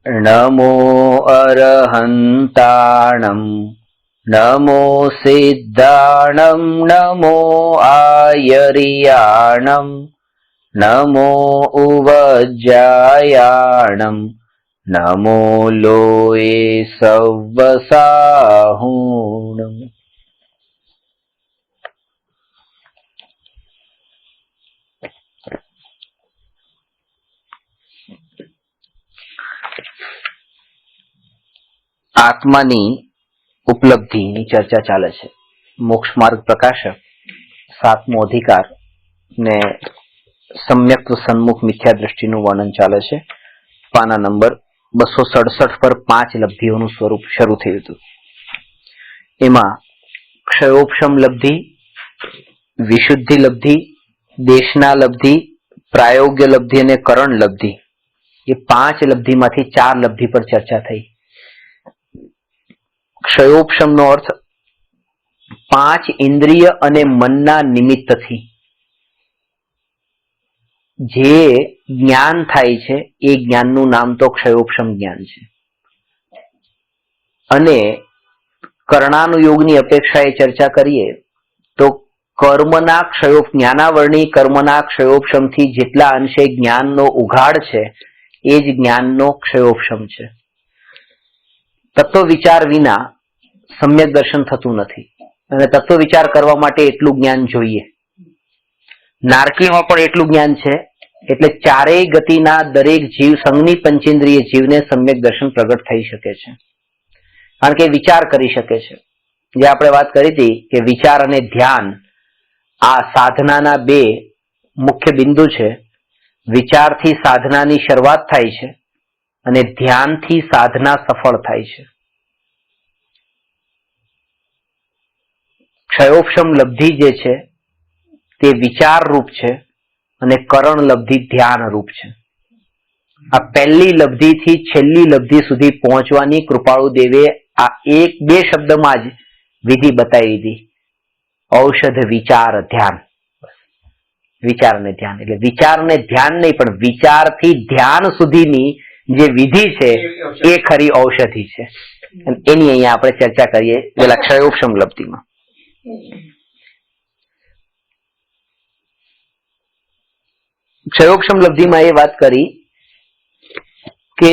नमो अरहन्ताणं नमो सिद्धाणं नमो आयर्याणं नमो उवज्जायाणं नमो लोये सव्वसाहुणम्। આત્માની ઉપલબ્ધિની ચર્ચા ચાલે છે। મોક્ષ માર્ગ પ્રકાશક 7મો અધિકાર ને સમ્યક્ સન્મુખ મિથ્યા દ્રષ્ટિનું વર્ણન ચાલે છે। પાના નંબર 267 પર 5 લબ્ધિઓનું સ્વરૂપ શરૂ થયું હતું। એમાં ક્ષયોપશમ લબ્ધિ, વિશુદ્ધિ લબ્ધિ, દેશના લબ્ધિ, પ્રાયોગ્ય લબ્ધિ અને કરણ લબ્ધિ, એ 5 લબ્ધિમાંથી 4 લબ્ધિ પર ચર્ચા થઈ। ક્ષયોપશમનો અર્થ 5 ઇન્દ્રિય અને મનના નિમિત્તથી જે જ્ઞાન થાય છે એ જ્ઞાનનું નામ તો ક્ષયોપશમ જ્ઞાન છે। અને કર્ણાનુયોગની અપેક્ષાએ ચર્ચા કરીએ તો કર્મના જ્ઞાનાવરણી કર્મના ક્ષયોપશમથી જેટલા અંશે જ્ઞાનનો ઉઘાડ છે એ જ જ્ઞાનનો ક્ષયોપશમ છે। તત્વ વિચાર વિના સમ્યક દર્શન થતું નથી અને તત્વ વિચાર કરવા માટે એટલું જ્ઞાન જોઈએ। નારકીમાં પણ એટલું જ્ઞાન છે એટલે ચારેય ગતિના દરેક જીવ સંઘની પંચેન્દ્રિય જીવને સમ્યક દર્શન પ્રગટ થઈ શકે છે, કારણ કે વિચાર કરી શકે છે। જે આપણે વાત કરી હતી કે વિચાર અને ધ્યાન આ સાધનાના 2 મુખ્ય બિંદુ છે। વિચારથી સાધનાની શરૂઆત થાય છે અને ધ્યાનથી સાધના સફળ થાય છે। ક્ષયોપશમ લબ્ધિ જે છે તે વિચાર રૂપ છે અને કરણ લબ્ધિ ધ્યાન રૂપ છે। આ પહેલી લબ્ધિથી છેલ્લી લબ્ધિ સુધી પહોંચવાની કૃપાળુ દેવે આ 1-2 શબ્દમાં જ વિધિ બતાવી દીધી। ઔષધ વિચાર ધ્યાન, વિચાર અને ધ્યાન એટલે વિચાર અને ધ્યાન નહીં પણ વિચારથી ધ્યાન સુધીની જે વિધિ છે એ ખરી ઔષધિ છે। એની અહીંયા આપણે ચર્ચા કરીએ પેલા ક્ષયોપશમ લબ્ધિમાં। ક્ષયોપશમ લબ્ધિમાં એ વાત કરી કે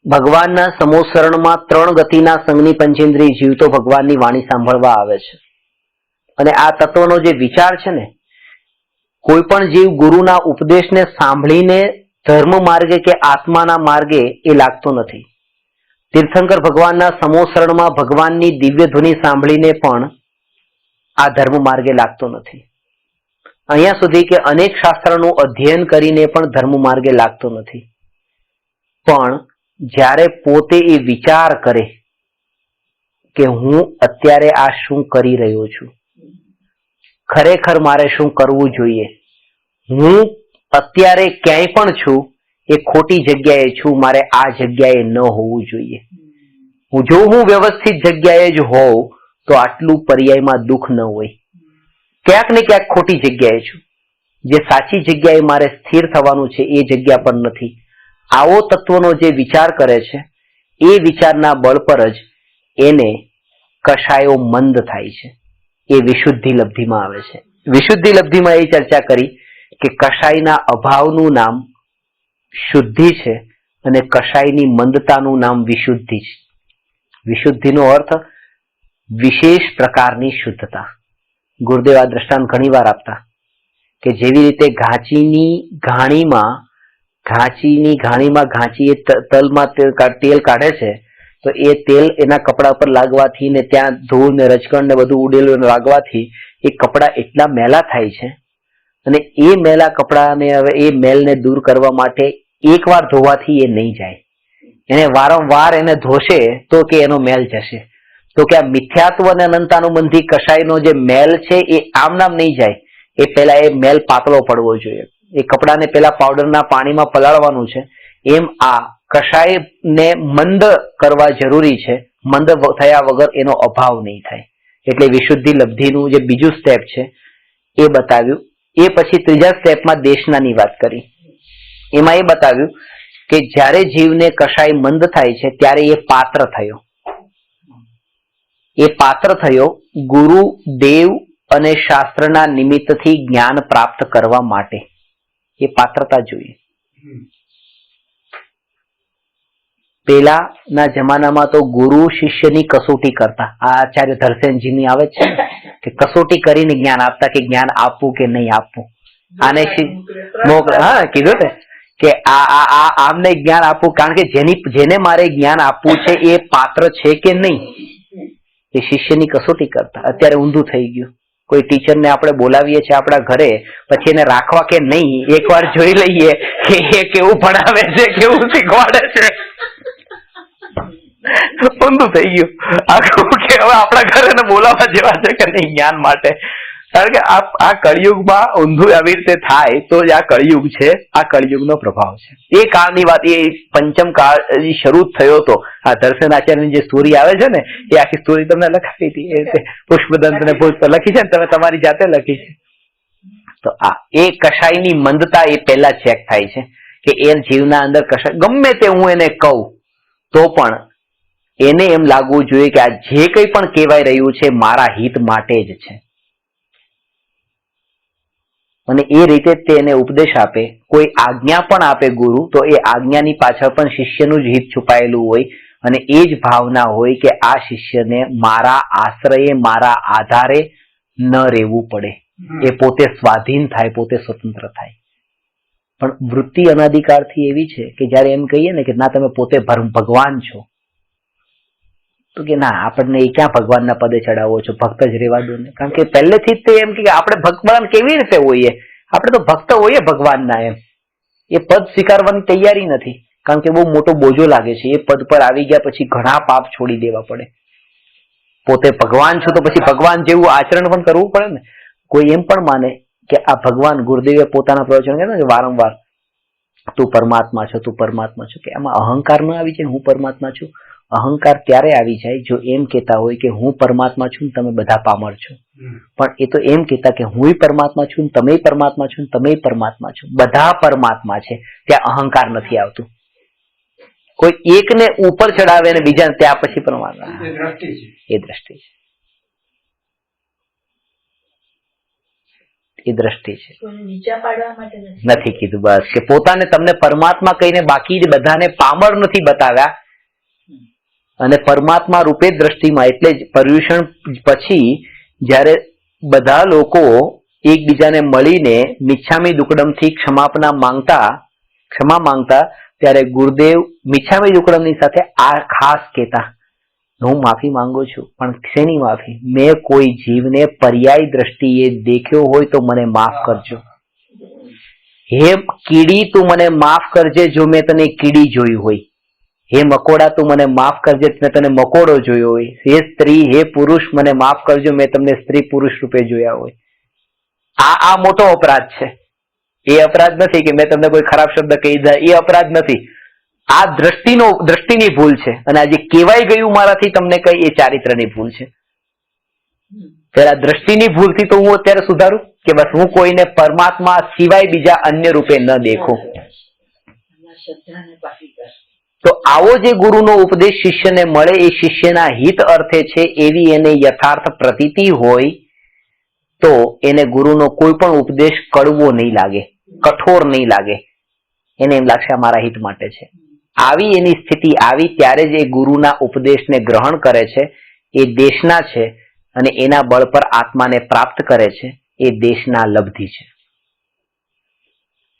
ભગવાનના સમોસરણમાં 3 ગતિના સંઘની પંચેન્દ્રિય જીવ તો ભગવાનની વાણી સાંભળવા આવે છે અને આ તત્વનો જે વિચાર છે ને, કોઈ પણ જીવ ગુરુના ઉપદેશને સાંભળીને ધર્મ માર્ગે કે આત્માના માર્ગે એ લાગતો નથી। તીર્થંકર ભગવાનના સમોસરણમાં ભગવાનની દિવ્ય ધ્વનિ સાંભળીને પણ આ ધર્મ માર્ગે લાગતો નથી। અહીંયા સુધી કે અનેક શાસ્ત્રનું અધ્યયન કરીને પણ ધર્મ માર્ગે લાગતો નથી। પણ જ્યારે પોતે એ વિચાર કરે કે હું અત્યારે આ શું કરી રહ્યો છું, ખરેખર મારે શું કરવું જોઈએ, હું અત્યારે ક્યાંય પણ છું એ ખોટી જગ્યાએ છું, મારે આ જગ્યાએ ન હોવું જોઈએ। જો હું વ્યવસ્થિત જગ્યાએ જ હોઉં તો આટલું પર્યાયમાં દુઃખ ન હોય। ક્યાંક ને ક્યાંક ખોટી જગ્યાએ છું, જે સાચી જગ્યાએ મારે સ્થિર થવાનું છે એ જગ્યા પર નથી। આવો તત્વનો જે વિચાર કરે છે એ વિચારના બળ પર જ એને કશાયો મંદ થાય છે, એ વિશુદ્ધિ લબ્ધિમાં આવે છે। વિશુદ્ધિ લબ્ધિમાં એ ચર્ચા કરી કે કશાયના અભાવનું નામ શુદ્ધિ છે અને કશાયની મંદતાનું નામ વિશુદ્ધિ છે। વિશુદ્ધિનો અર્થ વિશેષ પ્રકારની શુદ્ધતા। ગુરુદેવ આ દ્રષ્ટાંત ઘણી વાર આપતા કે જેવી રીતે ઘાંચીની ઘાણીમાં ઘાંચી એ તલમાં તેલ કાઢે છે તો એ તેલ એના કપડા પર લાગવાથી ને ત્યાં ધૂળ ને રજકણ ને બધું ઉડેલું લાગવાથી એ કપડા એટલા મેલા થાય છે અને એ મેલા કપડાને હવે એ મેલને દૂર કરવા માટે એકવાર ધોવાથી એ નહીં જાય, એને વારંવાર એને ધોશે તો કે એનો મેલ જશે। તો કે આ મિથ્યાત્વ અને અનંતાનુબંધી કશાયનો જે મેલ છે એ આમ નામ નહીં જાય, એ પહેલા એ મેલ પાતળો પડવો જોઈએ। એ કપડાને પેલા પાવડરના પાણીમાં પલાળવાનું છે, એમ આ કશાયને મંદ કરવા જરૂરી છે, મંદ થયા વગર એનો અભાવ નહીં થાય। એટલે વિશુદ્ધિ લબ્ધિનું જે બીજું સ્ટેપ છે એ બતાવ્યું। એ પછી ત્રીજા સ્ટેપમાં દેશનાની વાત કરી। એમાં એ બતાવ્યું કે જ્યારે જીવને કશાય મંદ થાય છે ત્યારે એ પાત્ર થયો. એ પાત્ર થયો ગુરુ, દેવ અને શાસ્ત્રના નિમિત્તથી જ્ઞાન પ્રાપ્ત કરવા માટે. એ પાત્રતા જોઈએ. પેલાના જમાનામાં તો ગુરુ શિષ્યની કસોટી કરતા. આ આચાર્ય ધરસેનજીની આવે છે કે કસોટી કરીને જ્ઞાન આપતા કે જ્ઞાન આપવું કે નહીં આપવું. આને કીધું ને કે આમને જ્ઞાન આપવું, કારણ કે જેને મારે જ્ઞાન આપવું છે એ પાત્ર છે કે નહીં એ શિષ્યની કસોટી કરતા. અત્યારે ઊંધું થઈ ગયું. કોઈ ટીચરને આપણે બોલાવીએ છીએ આપણા ઘરે, પછી એને રાખવા કે નહીં એકવાર જોઈ લઈએ કે એ કેવું ભણાવે છે, કેવું શીખવાડે છે. ઊંધું થઈ ગયું આખું કે હવે આપણા ઘરે બોલાવવા જેવા છે કે નહીં જ્ઞાન માટે. કારણ કે આ કળિયુગમાં ઊંધું આવી રીતે થાય તો જ આ કળિયુગ છે, આ કળિયુગનો પ્રભાવ છે. એ કાળની વાત, એ પંચમ કાળ શરૂ થયો હતો. આ દર્શન આચાર્યની જે સ્ટોરી આવે છે ને એ આખી સ્ટોરી તમને લખાવી હતી, એ રીતે પુષ્પદંત ને પુષ્પ લખી છે ને, તમે તમારી જાતે લખી છે. તો આ એ કશાયની મંદતા એ પહેલા ચેક થાય છે કે એ જીવના અંદર કશાય ગમે તે હું એને કહું તો પણ એને એમ લાગવું જોઈએ કે આ જે કંઈ પણ કહેવાય રહ્યું છે મારા હિત માટે જ છે. અને એ રીતે તેને ઉપદેશ આપે. કોઈ આજ્ઞા પણ આપે ગુરુ, તો એ આજ્ઞાની પાછળ પણ શિષ્યનું જ હિત છુપાયેલું હોય અને એ જ ભાવના હોય કે આ શિષ્યને મારા આશ્રયે, મારા આધારે ન રહેવું પડે, એ પોતે સ્વાધીન થાય, પોતે સ્વતંત્ર થાય. પણ વૃત્તિ અનાદિકાળથી એવી છે કે જયારે એમ કહીએ ને કે ના તમે પોતે ભગવાન છો, તો કે ના આપણને એ ક્યાં ભગવાનના પદે ચડાવો છો, ભક્ત જ રહેવા દો ને. કારણ કે પહેલેથી જ તે એમ કે આપણે ભગવાન કેવી રીતે હોઈએ, આપણે તો ભક્ત હોઈએ ભગવાનના. એમ એ પદ સ્વીકારવાની તૈયારી નથી, કારણ કે બહુ મોટો બોજો લાગે છે. એ પદ પર આવી ગયા પછી ઘણા પાપ છોડી દેવા પડે. પોતે ભગવાન છો તો પછી ભગવાન જેવું આચરણ પણ કરવું પડે ને. કોઈ એમ પણ માને કે આ ભગવાન, ગુરુદેવે પોતાના પ્રવચન કહે છે વારંવાર તું પરમાત્મા છો, તું પરમાત્મા છો, કે આમાં અહંકાર ન આવી જાય હું પરમાત્મા છું. અહંકાર ત્યારે આવી જાય જો એમ કહેતા હોય કે હું પરમાત્મા છું, તમે બધા પામર છો. પણ એ તો એમ કહેતા કે હું પરમાત્મા છું, તમે પરમાત્મા છો, તમે પરમાત્મા છો, બધા પરમાત્મા છે. ત્યાં અહંકાર નથી આવતું. કોઈ એકને ઉપર ચડાવે અને બીજા ત્યાં પછી પરમાત્મા, એ દ્રષ્ટિ છે. એ દ્રષ્ટિ છે, નથી કીધું બસ કે પોતાને તમને પરમાત્મા કહીને બાકી બધાને પામર નથી બતાવ્યા. અને પરમાત્મા રૂપે દ્રષ્ટિમાં, એટલે જ પર્યુષણ પછી જયારે બધા લોકો એકબીજાને મળીને મિચ્છામી દુક્કડમથી ક્ષમા માંગતા ત્યારે ગુરુદેવ મિચ્છામી દુક્કડમની સાથે આ ખાસ કહેતા, હું માફી માંગુ છું, પણ શેની માફી? મેં કોઈ જીવને પર્યાય દ્રષ્ટિએ દેખ્યો હોય તો મને માફ કરજો. હે કીડી તું મને માફ કરજે જો મેં તને કીડી જોઈ હોય. હે મકોડા તું મને માફ કરજે મેં તને મકોડો જોયો હોય. હે સ્ત્રી, હે પુરુષ મને માફ કરજો મેં તમને સ્ત્રી પુરુષ રૂપે જોયા હોય. આ મોટો અપરાધ છે. એ અપરાધ નથી કે મેં તમને કોઈ ખરાબ શબ્દ કહી દીધા, એ અપરાધ નથી. આ દ્રષ્ટિની ભૂલ છે. અને આ જે કહેવાય ગયું મારાથી તમને કઈ, એ ચારિત્રની ભૂલ છે. પેલા દ્રષ્ટિની ભૂલથી તો હું અત્યારે સુધારું કે બસ હું કોઈને પરમાત્મા સિવાય બીજા અન્ય રૂપે ન દેખું. તો આવો જે ગુરુનો ઉપદેશ શિષ્યને મળે એ શિષ્યના હિત અર્થે છે એવી એને યથાર્થ પ્રતીતિ હોય તો એને ગુરુનો કોઈ પણ ઉપદેશ કડવો નહીં લાગે, કઠોર નહીં લાગે. એને એમ લાગશે આ મારા હિત માટે છે. આવી એની સ્થિતિ આવી ત્યારે જ એ ગુરુના ઉપદેશને ગ્રહણ કરે છે. એ દેશના છે અને એના બળ પર આત્માને પ્રાપ્ત કરે છે. એ દેશના લબ્ધિ છે.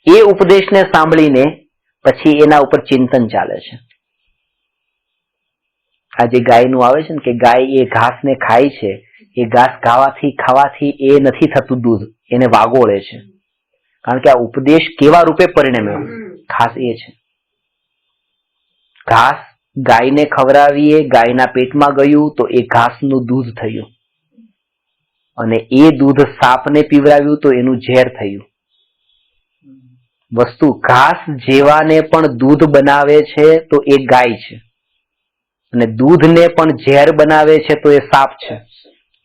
એ ઉપદેશને સાંભળીને પછી એના ઉપર ચિંતન ચાલે છે. આ જે ગાયનું આવે છે ને કે ગાય એ ઘાસને ખાય છે, એ ઘાસ ખાવાથી એ નથી થતું દૂધ, એને વાગોળે છે. કારણ કે આ ઉપદેશ કેવા રૂપે પરિણમ્યો, ઘાસ એ છે. ઘાસ ગાયને ખવડાવીએ, ગાયના પેટમાં ગયું તો એ ઘાસનું દૂધ થયું, અને એ દૂધ સાપને પીવડાવ્યું તો એનું ઝેર થયું. વસ્તુ ઘાસ જેવાને પણ દૂધ બનાવે છે તો એ ગાય છે, અને દૂધને પણ ઝેર બનાવે છે તો એ સાપ છે.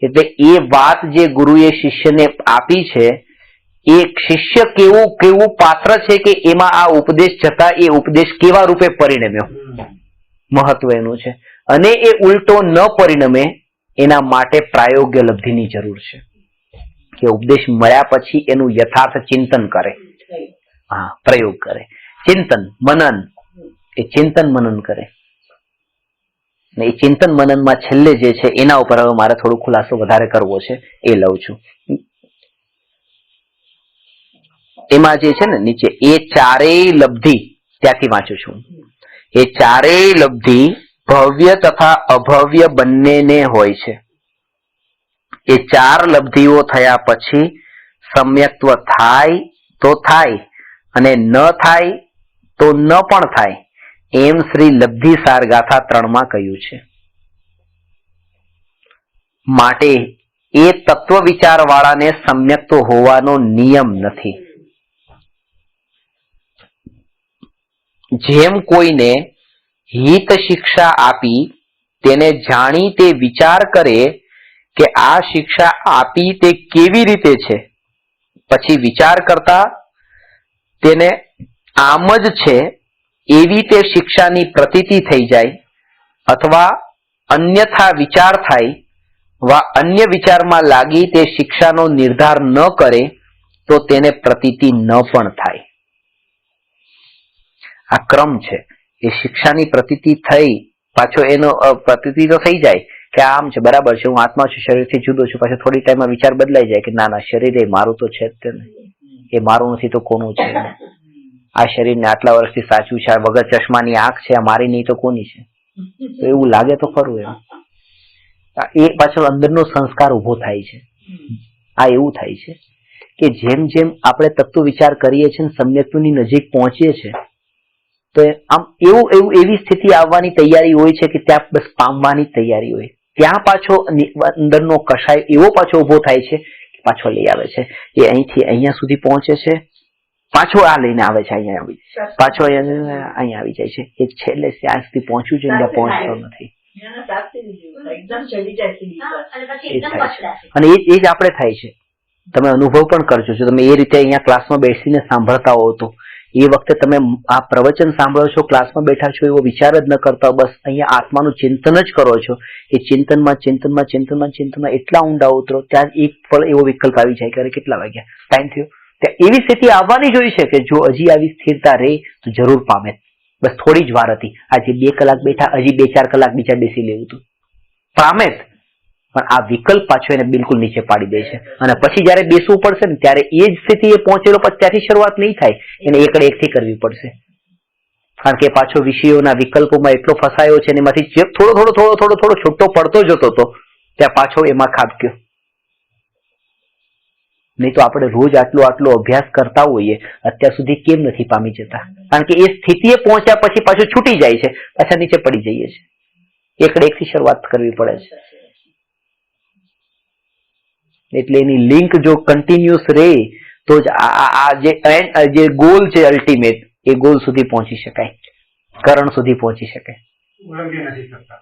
એટલે એ વાત જે ગુરુએ શિષ્યને આપી છે એક શિષ્ય કેવું કેવું પાત્ર છે કે એમાં આ ઉપદેશ જતા એ ઉપદેશ કેવા રૂપે પરિણમ્યો, મહત્વ એનું છે. અને એ ઉલટો ન પરિણમે એના માટે પ્રાયોગ્ય લબ્ધિની જરૂર છે કે ઉપદેશ મળ્યા પછી એનું યથાર્થ ચિંતન કરે. હા, પ્રયોગ કરે, ચિંતન મનન, એ ચિંતન મનન કરે. ને એ ચિંતન મનનમાં છેલ્લે જે છે એના ઉપર હવે મારે થોડો ખુલાસો વધારે કરવો છે, એ લઉં છું. એમાં જે છે ને નીચે એ ચારેય લબ્ધિ, ત્યાંથી વાંચું છું. એ ચારેય લબ્ધિ ભવ્ય તથા અભવ્ય બંનેને હોય છે. એ ચાર લબ્ધિઓ થયા પછી સમ્યક્ત્વ થાય તો થાય અને ન થાય તો ન પણ થાય, એમ શ્રી લબ્ધિ સાર ગાથા 3 કહ્યું છે. માટે એ તત્વ વિચાર વાળાને સમ્યક્ત્વ હોવાનો નિયમ નથી. જેમ કોઈને હિત શિક્ષા આપી તેને જાણી તે વિચાર કરે કે આ શિક્ષા આપી તે કેવી રીતે છે, પછી વિચાર કરતા તેને આમ જ છે એવી તે શિક્ષાની પ્રતીતિ થઈ જાય, અથવા અન્યથા વિચાર થાય વા અન્ય વિચારમાં લાગી તે શિક્ષાનો નિર્ધાર ન કરે તો તેને પ્રતીતિ ન પણ થાય. આ ક્રમ છે. એ શિક્ષાની પ્રતીતિ થઈ, પાછો એનો પ્રતીતિ તો થઈ જાય કે આમ છે, બરાબર છે, હું આત્મા છું, શરીરથી જુદો છું. પાછો થોડી ટાઈમમાં વિચાર બદલાઈ જાય કે ના ના, શરીર એ મારું તો છે જ તે નહીં, એ મારું નથી તો કોનું છે? આ શરીરને આટલા વર્ષથી સાચું છે, આ વગર ચશ્માની આંખ છે, આ મારી નહીં તો કોની છે? તો એવું લાગે તો ખરું. એમ એ પાછો અંદરનો સંસ્કાર ઉભો થાય છે. આ એવું થાય છે કે જેમ જેમ આપણે તત્વ વિચાર કરીએ છીએ, સમ્યક્ત્વની નજીક પહોંચીએ છીએ, તો આમ એવી સ્થિતિ આવવાની તૈયારી હોય છે કે ત્યાં બસ પામવાની તૈયારી હોય. ત્યાં પાછો અંદરનો કષાય એવો પાછો ઉભો થાય છે, પાછો લઈ આવે છે. એ અહીંથી અહીંયા સુધી પહોંચે છે, પાછો આ લઈને આવે છે, અહીંયા આવી પાછો અહીંયા આવી જાય છે. એ છેલ્લે ત્યાં સુધી પહોંચ્યું છે, ત્યાં પહોંચતો નથી. અને એ જ આપણે થાય છે. તમે અનુભવ પણ કરજો. જો તમે એ રીતે અહીંયા ક્લાસમાં બેસીને સાંભળતા હો તો એ વખતે તમે આ પ્રવચન સાંભળો છો, ક્લાસમાં બેઠા છો, એવો વિચાર જ ન કરતા, બસ અહીંયા આત્માનું ચિંતન જ કરો છો. એ ચિંતનમાં એટલા ઊંડા ઉતરો, ત્યાં એક ફળ એવો વિકલ્પ આવી જાય કે કેટલા વાગ્યા, ટાઈમ થયો. ત્યાં એવી સ્થિતિ આવવાની જોઈ છે કે જો હજી આવી સ્થિરતા રહે તો જરૂર પામે. બસ થોડી જ વાર હતી. આજે 2 કલાક બેઠા, હજી 2-4 કલાક બીજા બેસી લેવું હતું, પામે જ. પણ આ વિકલ્પ પાછો એને બિલકુલ નીચે પાડી દે છે. અને પછી જયારે બેસવું પડશે ને ત્યારે એ જ સ્થિતિ એ પહોંચેલો, પછી ત્યાંથી શરૂઆત નહીં થાય, એને એકથી કરવી પડશે. કારણ કે પાછો વિષયોના વિકલ્પોમાં એટલો ફસાયો છે, એમાંથી થોડો છૂટો પડતો જતો હતો, ત્યાં પાછો એમાં ખાબક્યો. નહીં તો આપણે રોજ આટલો અભ્યાસ કરતા હોઈએ, અત્યાર સુધી કેમ નથી પામી જતા? કારણ કે એ સ્થિતિએ પહોંચ્યા પછી પાછું છૂટી જાય છે, પાછા નીચે પડી જઈએ છીએ. એકથી શરૂઆત કરવી પડે છે. એટલે એની લિંક જો કન્ટિન્યુઅસ રહે તો જ આ જે ગોલ છે અલ્ટિમેટ, એ ગોલ સુધી પહોંચી શકાય, કરણ સુધી પહોંચી શકાય.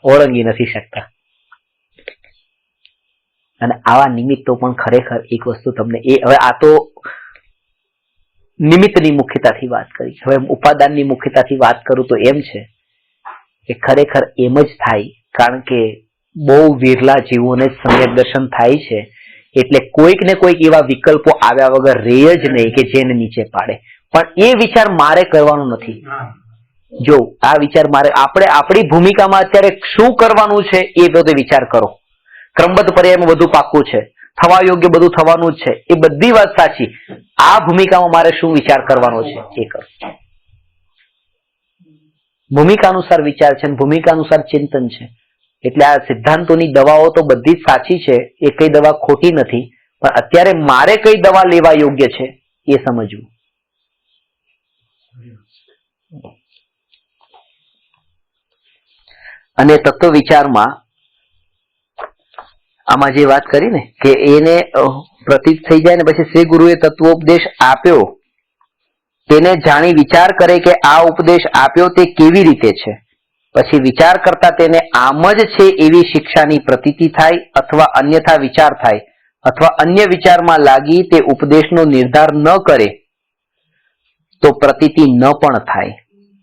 ઓળંગી નથી શકતા. અને આવા નિમિત્તો પણ ખરેખર એક વસ્તુ તમને હવે આ તો નિમિત્તની મુખ્યતાથી વાત કરી. હવે ઉપાદાનની મુખ્યતાથી વાત કરું તો એમ છે કે ખરેખર એમ જ થાય, કારણ કે બહુ વિરલા જીવોને જ સમ્યક દર્શન થાય છે. એટલે કોઈક ને કોઈક એવા વિકલ્પો આવ્યા વગર રહે જ નહીં કે જેને નીચે પાડે. પણ એ વિચાર મારે કરવાનો નથી. જો આ વિચાર મારે, આપણે આપણી ભૂમિકામાં અત્યારે શું કરવાનું છે એ બધો વિચાર કરો. ક્રમબદ્ધ પર્યાયમાં બધું પાક્કું છે, થવા યોગ્ય બધું થવાનું જ છે, એ બધી વાત સાચી. આ ભૂમિકામાં મારે શું વિચાર કરવાનો છે એ કરો. ભૂમિકા અનુસાર વિચાર છે, ભૂમિકા અનુસાર ચિંતન છે. એટલે આ સિદ્ધાંતોની દવાઓ તો બધી જ સાચી છે, એ કઈ દવા ખોટી નથી, પણ અત્યારે મારે કઈ દવા લેવા યોગ્ય છે એ સમજવું. અને તત્વ વિચારમાં આમાં જે વાત કરી ને કે એને પ્રતીત થઈ જાય ને પછી શ્રી ગુરુએ તત્વોપદેશ આપ્યો, તેને જાણી વિચાર કરે કે આ ઉપદેશ આપ્યો તે કેવી રીતે છે, પછી વિચાર કરતા તેને આમ જ છે એવી શિક્ષાની પ્રતીતિ થાય અથવા અન્યથા વિચાર થાય અથવા અન્ય વિચારમાં લાગી તે ઉપદેશનો નિર્ધાર ન કરે તો પ્રતીતિ ન પણ થાય,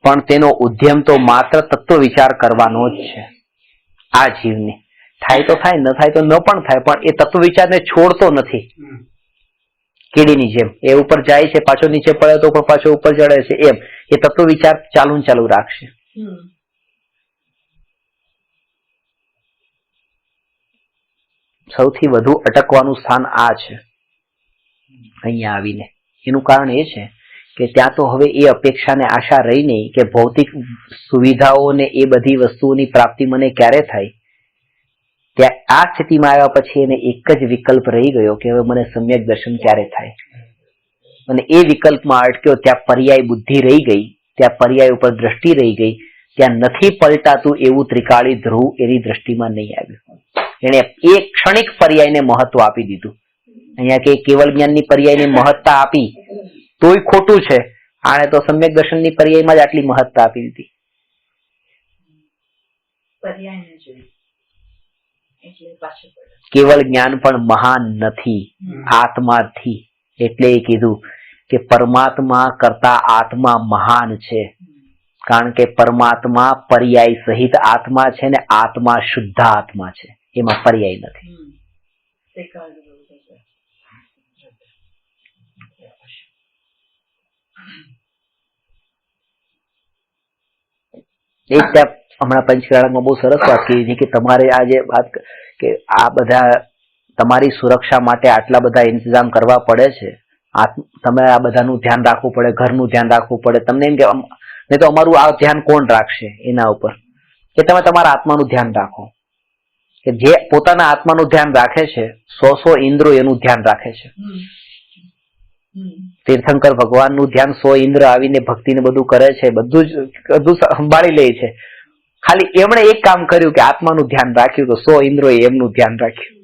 પણ તેનો ઉદ્યમ તો માત્ર તત્વ વિચાર કરવાનો જ છે. આ જીવને થાય તો થાય, ન થાય તો ન પણ થાય, પણ એ તત્વ વિચારને છોડતો નથી. કીડીની જેમ એ ઉપર જાય છે, પાછો નીચે પડે તો પણ પાછો ઉપર ચડે છે, એમ એ તત્વ વિચાર ચાલુ ને ચાલુ રાખશે. સૌથી વધુ અટકવાનું સ્થાન આ છે અહીંયા આવીને. એનું કારણ એ છે કે ત્યાં તો હવે એ અપેક્ષા ને આશા રહી નહીં કે ભૌતિક સુવિધાઓ ને એ બધી વસ્તુઓની પ્રાપ્તિ મને ક્યારે થાય. ત્યાં આ સ્થિતિમાં આવ્યા પછી એને એક જ વિકલ્પ રહી ગયો કે હવે મને સમ્યક દર્શન ક્યારે થાય. અને એ વિકલ્પમાં અટક્યો, ત્યાં પર્યાય બુદ્ધિ રહી ગઈ, ત્યાં પર્યાય ઉપર દ્રષ્ટિ રહી ગઈ, ત્યાં નથી પલટાતું એવું ત્રિકાળી ધ્રુવ એની દ્રષ્ટિમાં નહીં આવ્યું. એને એક ક્ષણિક પર્યાયને મહત્વ આપી દીધું. અહીંયા કે કેવળ જ્ઞાનની પર્યાયને મહત્તા આપી તોય ખોટું છે. આને તો સમ્યક દર્શનની પર્યાયમાં જ આટલી મહત્તા આપી દીધી. કેવળ જ્ઞાન પણ મહાન નથી આત્માથી. એટલે એ કીધું કે પરમાત્મા કરતા આત્મા મહાન છે, કારણ કે પરમાત્મા પર્યાય સહિત આત્મા છે ને આત્મા શુદ્ધ આત્મા છે, એમાં પર્યાય નથી. એ ત્યાં હમણાં પંચકાળામાં બહુ સરસ વાત કરી છે કે તમારે આ જે વાત કે આ બધા તમારી સુરક્ષા માટે આટલા બધા ઇંતજામ કરવા પડે છે, તમે આ બધાનું ધ્યાન રાખવું પડે, ઘરનું ધ્યાન રાખવું પડે. તમને એમ કે નહીં તો અમારું આ ધ્યાન કોણ રાખશે? એના ઉપર કે તમે તમારા આત્માનું ધ્યાન રાખો. કે જે પોતાના આત્માનું ધ્યાન રાખે છે 100 ઇન્દ્રો એનું ધ્યાન રાખે છે. તીર્થંકર ભગવાનનું ધ્યાન 100 ઇન્દ્ર આવીને ભક્તિને બધું કરે છે, બધું સંભાળી લે છે. ખાલી એમણે એક કામ કર્યું કે આત્માનું ધ્યાન રાખ્યું, તો 100 ઇન્દ્રો એમનું ધ્યાન રાખ્યું.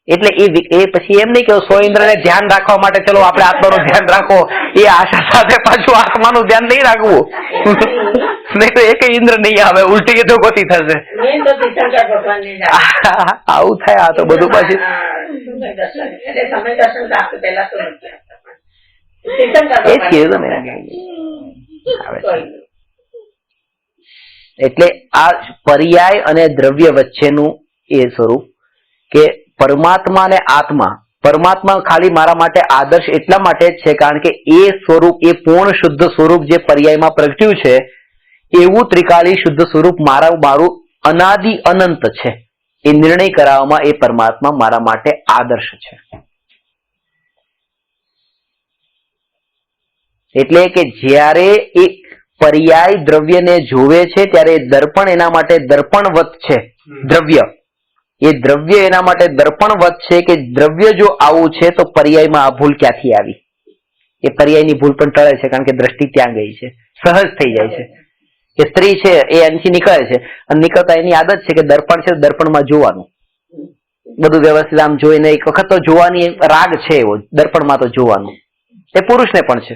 એટલે એ પછી એમ નહીં કે 100 ઇન્દ્રને ધ્યાન રાખવા માટે ચલો આપણે આત્માનું ધ્યાન રાખો, એ આશા સાથે પાછું આત્માનું ધ્યાન નહીં રાખવું. નહીં તો એક ઇન્દ્ર નહીં આવે, ઉલટી તો ગતિ થશે. આવું થાય. આ તો બધું પાછું એટલે આ પર્યાય અને દ્રવ્ય વચ્ચેનું એ સ્વરૂપ કે પરમાત્મા અને આત્મા. પરમાત્મા ખાલી મારા માટે આદર્શ એટલા માટે જ છે કારણ કે એ સ્વરૂપ, એ પૂર્ણ શુદ્ધ સ્વરૂપ જે પર્યાયમાં પ્રગટ્યું છે એવું ત્રિકાળી શુદ્ધ સ્વરૂપ મારું અનાદિ અનંત છે. એ નિર્ણય કરાવવામાં એ પરમાત્મા મારા માટે આદર્શ છે. એટલે કે જ્યારે એ પર્યાય દ્રવ્યને જોવે છે ત્યારે દર્પણ એના માટે દર્પણવત છે. દ્રવ્ય એ દ્રવ્ય એના માટે દર્પણવત છે કે દ્રવ્ય જો આવું છે તો પર્યાયમાં આ ભૂલ ક્યાંથી આવી? એ પર્યાયની ભૂલ પણ ટળે છે કારણ કે દ્રષ્ટિ ત્યાં ગઈ છે, સહજ થઈ જાય છે. કે સ્ત્રી છે એ અહીંથી નીકળે છે અને નીકળતા એની આદત છે કે દર્પણ છે, દર્પણમાં જોવાનું બધું વ્યવસ્થિત આમ જોઈને એક વખત તો જોવાની રાગ છે એવો, દર્પણમાં તો જોવાનું. એ પુરુષને પણ છે,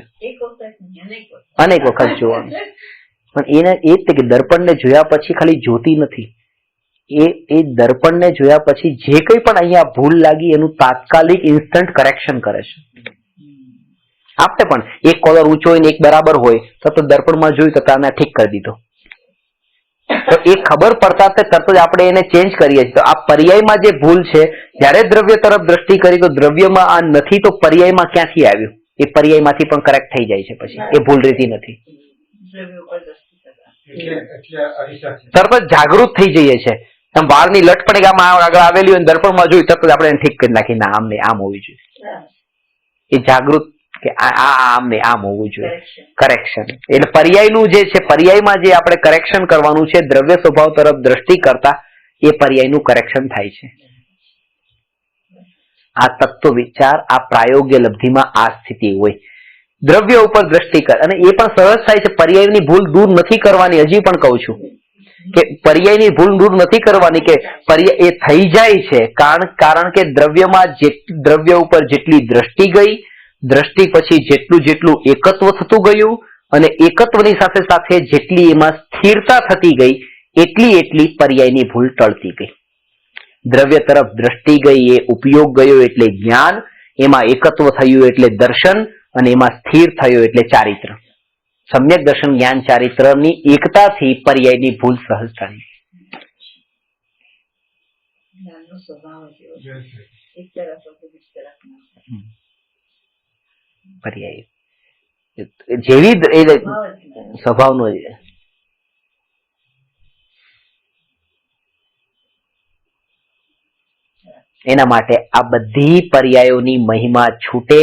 અનેક વખત જોવાનું. પણ એને એ જ કે દર્પણને જોયા પછી ખાલી જોતી નથી, એ દર્પણને જોયા પછી જે કંઈ પણ અહીંયા ભૂલ લાગી એનું તાત્કાલિક ઇન્સ્ટન્ટ કરેક્શન કરે છે. આપણે પણ એક કોલર ઊંચો હોય ને એક બરાબર હોય તો દર્પણમાં જોયું તો તાને ઠીક કરી દીધો, તો એ ખબર પડતા તરત જ આપણે એને ચેન્જ કરીએ છીએ. તો આ પર્યાયમાં જે ભૂલ છે, જ્યારે દ્રવ્ય તરફ દ્રષ્ટિ કરી તો દ્રવ્યમાં આ નથી તો પર્યાયમાં ક્યાંથી આવ્યું? એ પર્યાયમાંથી પણ કરેક્ટ થઈ જાય છે, પછી એ ભૂલ રહેતી નથી. તરત જ જાગૃત થઈ જઈએ છે. વાળની લટ પણ આગળ આવેલી હોય દર્પણમાં જોયું તરત જ આપણે એને ઠીક કરી નાખી, ના આમ ને આમ હોવી જોઈએ. એ જાગૃત કે આમ ને આમ હોવું જોઈએ, કરેક્શન. એટલે પર્યાયનું જે છે, પર્યાયમાં જે આપણે કરેક્શન કરવાનું છે દ્રવ્ય સ્વભાવ તરફ દ્રષ્ટિ કરતા, એ પર્યાયનું કરેક્શન થાય છે. આ તત્વ વિચાર, આ પ્રાયોગ્ય લબ્ધિમાં આ સ્થિતિ હોય. દ્રવ્ય ઉપર દ્રષ્ટિ કર, અને એ પણ સહજ થાય છે. પર્યાયની ભૂલ દૂર નથી કરવાની. હજી પણ કહું છું કે પર્યાયની ભૂલ દૂર નથી કરવાની, કે પર્યાય એ થઈ જાય છે કારણ કે દ્રવ્યમાં દ્રવ્ય ઉપર જેટલી દ્રષ્ટિ ગઈ, દ્રષ્ટિ પછી જેટલું એકત્વ થતું ગયું અને એકત્વની સાથે સાથે જેટલી એમાં સ્થિરતા થતી ગઈ એટલી પર્યાયની ભૂલ ટળતી ગઈ. દ્રવ્ય તરફ દ્રષ્ટિ ગઈ એ ઉપયોગ ગયો એટલે જ્ઞાન, એમાં એકત્વ થયું એટલે દર્શન, અને એમાં સ્થિર થયો એટલે ચારિત્ર. સમ્યક દર્શન જ્ઞાન ચારિત્રની એકતાથી પર્યાયની ભૂલ સહજ થાય. પર્યાય જેવી સ્વભાવનો એના માટે આ બધી પર્યાયોની મહિમા છૂટે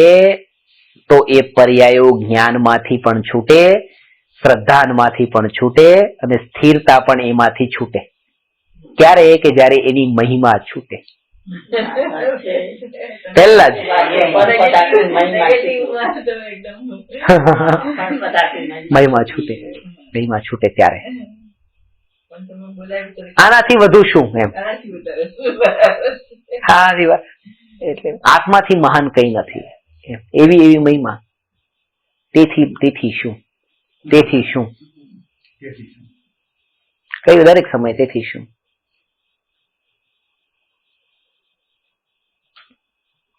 તો એ પર્યાયો જ્ઞાનમાંથી પણ છૂટે, શ્રદ્ધાનમાંથી પણ છૂટે, અને સ્થિરતા પણ એમાંથી છૂટે. ક્યારે? કે જયારે એની મહિમા છૂટે. પહેલા જ મહિમા છૂટે ત્યારે. આનાથી વધુ શું એમ? એટલે આત્માથી મહાન કઈ નથી. એવી મહિમા. તેથી શું કઈ દરેક સમય તેથી શું.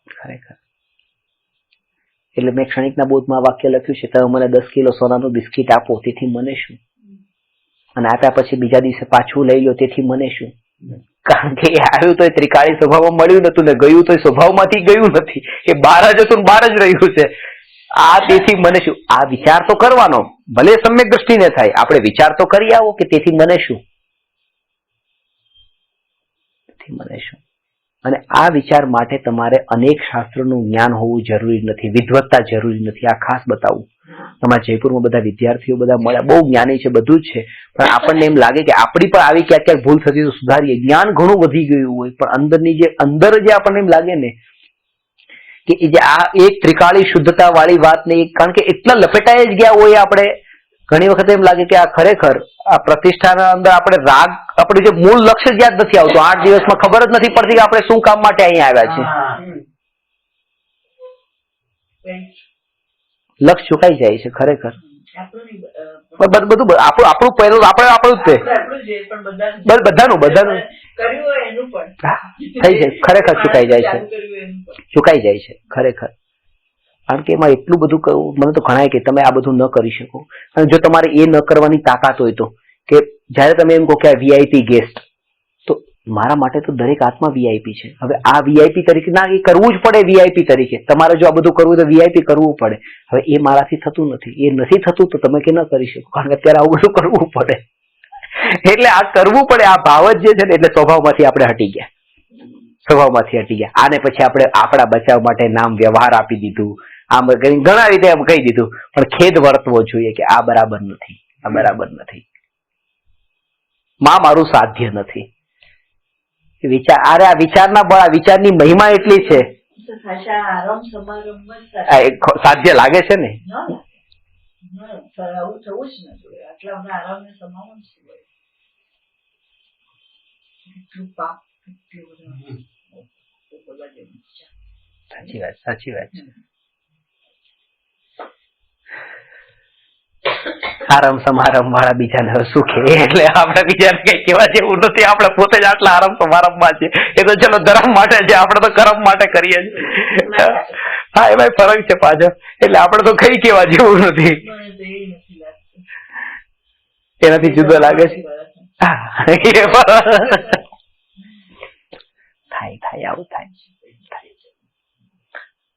ખરેખર એટલે મેં ક્ષણિકના બોધમાં વાક્ય લખ્યું છે, તમે મને 10 કિલો સોનાનું બિસ્કીટ આપો તેથી મને શું, અને આપ્યા પછી બીજા દિવસે પાછું લઈ લો તેથી મને શું. કારણ કે એ આવ્યું તો એ ત્રિકાળી સ્વભાવમાં મળ્યું નતું ને ગયું તો એ સ્વભાવમાંથી ગયું નથી. એ બહાર જ હતું બહાર જ રહ્યું છે. આ તેથી મને શું, આ વિચાર તો કરવાનો, ભલે સમ્યક દ્રષ્ટિને થાય. આપણે વિચાર તો કરી આવો કે તેથી મને શું. અને આ વિચાર માટે તમારે અનેક શાસ્ત્રોનું જ્ઞાન હોવું જરૂરી નથી, વિદ્વત્તા જરૂરી નથી. આ ખાસ બતાવું. તમારા જયપુરમાં બધા વિદ્યાર્થીઓ બધા મળ્યા, બહુ જ્ઞાની છે, બધું જ છે, પણ આપણને એમ લાગે કે આપણી પણ આવી ક્યાંક ભૂલ થતી તો સુધારીએ. જ્ઞાન ઘણું વધી ગયું હોય, પણ અંદર જે આપણને એમ લાગે ને કે જે આ એક ત્રિકાળી શુદ્ધતા વાળી વાત ને, કારણ કે એટલા લપેટાઈ જ ગયા હોય આપણે, ઘણી વખત એમ લાગે કે આ ખરેખર આ પ્રતિષ્ઠાના અંદર આપણે રાગ, આપણું જે મૂળ લક્ષ્ય જ યાદ નથી આવતું. 8 દિવસમાં ખબર જ નથી પડતી કે આપણે શું કામ માટે અહીંયા આવ્યા છીએ. લક્ષ ચુકાઈ જાય છે ખરેખર. બધું આપણું પહેલું આપણું જ બધાનું થઈ જાય, ખરેખર ચુકાઈ જાય છે ખરેખર. કારણ કે એમાં એટલું બધું કરવું, મને તો ઘણાય કે તમે આ બધું ન કરી શકો. અને જો તમારે એ ન કરવાની તાકાત હોય તો, કે જયારે તમે એમ કહો કે આ વીઆઈપી ગેસ્ટ, તો મારા માટે તો દરેક આત્મા વીઆઈપી છે. હવે આ વીઆઈપી તરીકે ના, એ કરવું જ પડે. વીઆઈપી તરીકે તમારે જો આ બધું કરવું તો વીઆઈપી કરવું પડે. હવે એ મારાથી થતું નથી, એ નથી થતું તો તમે કે ન કરી શકો, કારણ કે અત્યારે આવું બધું કરવું પડે. એટલે આ કરવું પડે, આ ભાવ જ જે છે ને, એટલે સ્વભાવમાંથી આપણે હટી ગયા. આને પછી આપણે આપણા બચાવ માટે નામ વ્યવહાર આપી દીધું, આમ ઘણા રીતે એમ કહી દીધું, પણ ખેદ વર્તવો જોઈએ કે આ બરાબર નથી. મારું સાધ્ય નથી. આ વિચારની મહિમા એટલી છે, સાધ્ય લાગે છે ને. સાચી વાત છે. આરામ સમારંભ વાળા બીજાને સુખે, એટલે આપણે બીજાને કઈ કહેવા જેવું નથી. આપણે પોતે જ આટલા આરામ સમારંભમાં છે. એ તો ચલો ધર્મ માટે છે, આપણે તો કર્મ માટે કરીએ છીએ. હા, એમાં ફરક છે પાછો. એટલે આપણે તો કઈ કહેવા જેવું નથી. એનાથી જુદો લાગે છે. થાય આવું થાય.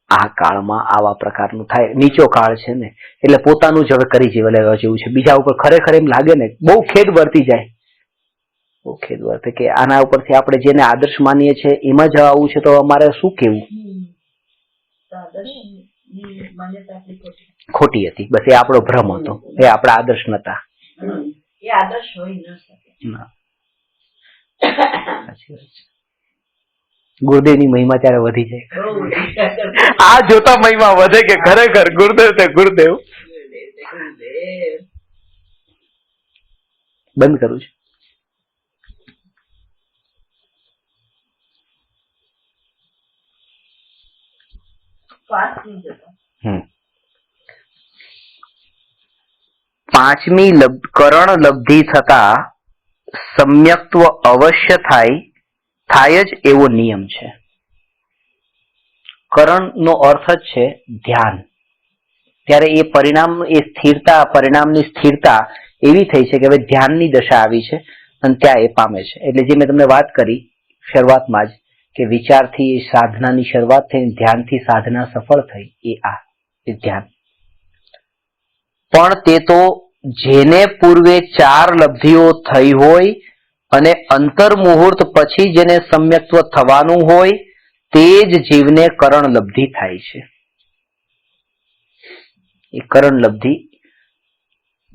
આ કાળમાં આવા પ્રકારનું થાય. નીચો કાળ છે ને, એટલે પોતાનું જ હવે કરી લેવા જેવું છે. બીજા ઉપર ખરેખર એમ લાગે ને, બહુ ખેદ વર્તી જાય. કે આના ઉપરથી આપણે જેને આદર્શ માનીએ છીએ એમાં જ આવું છે, તો અમારે શું કેવું? ખોટી હતી. બસ એ આપણો ભ્રમ હતો, એ આપણા આદર્શ નતા. ગુરુદેવની મહિમા ત્યારે વધી જાય. આ જોતા મહિમા વધે કે ખરેખર ગુરુદેવ તે ગુરુદેવ. બંધ કરું છું. પાંચમી કરણ લબ્ધિ થતા સમ્યક્ત્વ અવશ્ય થાય જ એવો નિયમ છે. કરણનો અર્થ જ છે ધ્યાન. ત્યારે એ પરિણામ, એ સ્થિરતા, પરિણામની સ્થિરતા એવી થઈ છે કે હવે ધ્યાનની દશા આવી છે અને ત્યાં એ પામે છે. એટલે જે મેં તમને વાત કરી શરૂઆતમાં જ કે વિચારથી સાધનાની શરૂઆત થઈ, ધ્યાનથી સાધના સફળ થઈ, એ ધ્યાન. પણ તે તો જેને પૂર્વે 4 લબ્ધિઓ થઈ હોય અને અંતર મુહૂર્ત પછી જેને સમ્યક્ત્વ થવાનું હોય તે જ જીવને કરણ લબ્ધિ થાય છે. એ કરણ લબ્ધિ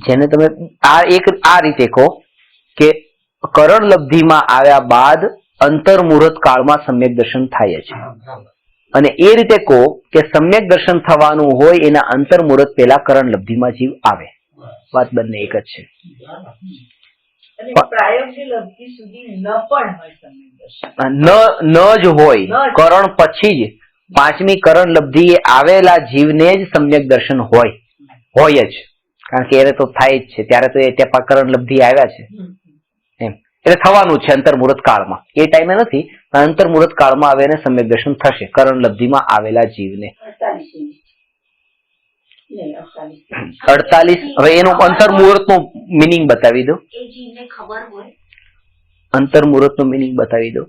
જેને તમે આ રીતે કહો કે કરણ લબ્ધિમાં આવ્યા બાદ અંતર મુહૂર્ત કાળમાં સમ્યક દર્શન થાય છે. અને એ રીતે કહો કે સમ્યક દર્શન થવાનું હોય એના અંતર મુહૂર્ત પહેલા કરણ લબ્ધિમાં જીવ આવે. વાત બંને એક જ છે. ન જ હોય, કરણ પછી જ પાંચમી કરણ લબ્ધિ આવેલા જીવને જ સમ્યક દર્શન હોય જ. કારણ કે એ તો થાય જ છે. ત્યારે તો એ ત્યાં કરણ લબ્ધિ આવ્યા છે એમ. એટલે થવાનું છે અંતર મુહૂર્ત કાળમાં. એ ટાઈમે નથી, અંતર મુહૂર્ત કાળમાં આવે ને સમ્યક દર્શન થશે કરણ લબ્ધિમાં આવેલા જીવને. 48. હવે એનું અંતર મુહૂર્ત નું મિનિંગ બતાવી દો. અંતર મુહૂર્ત નું મિનિંગ બતાવી દો.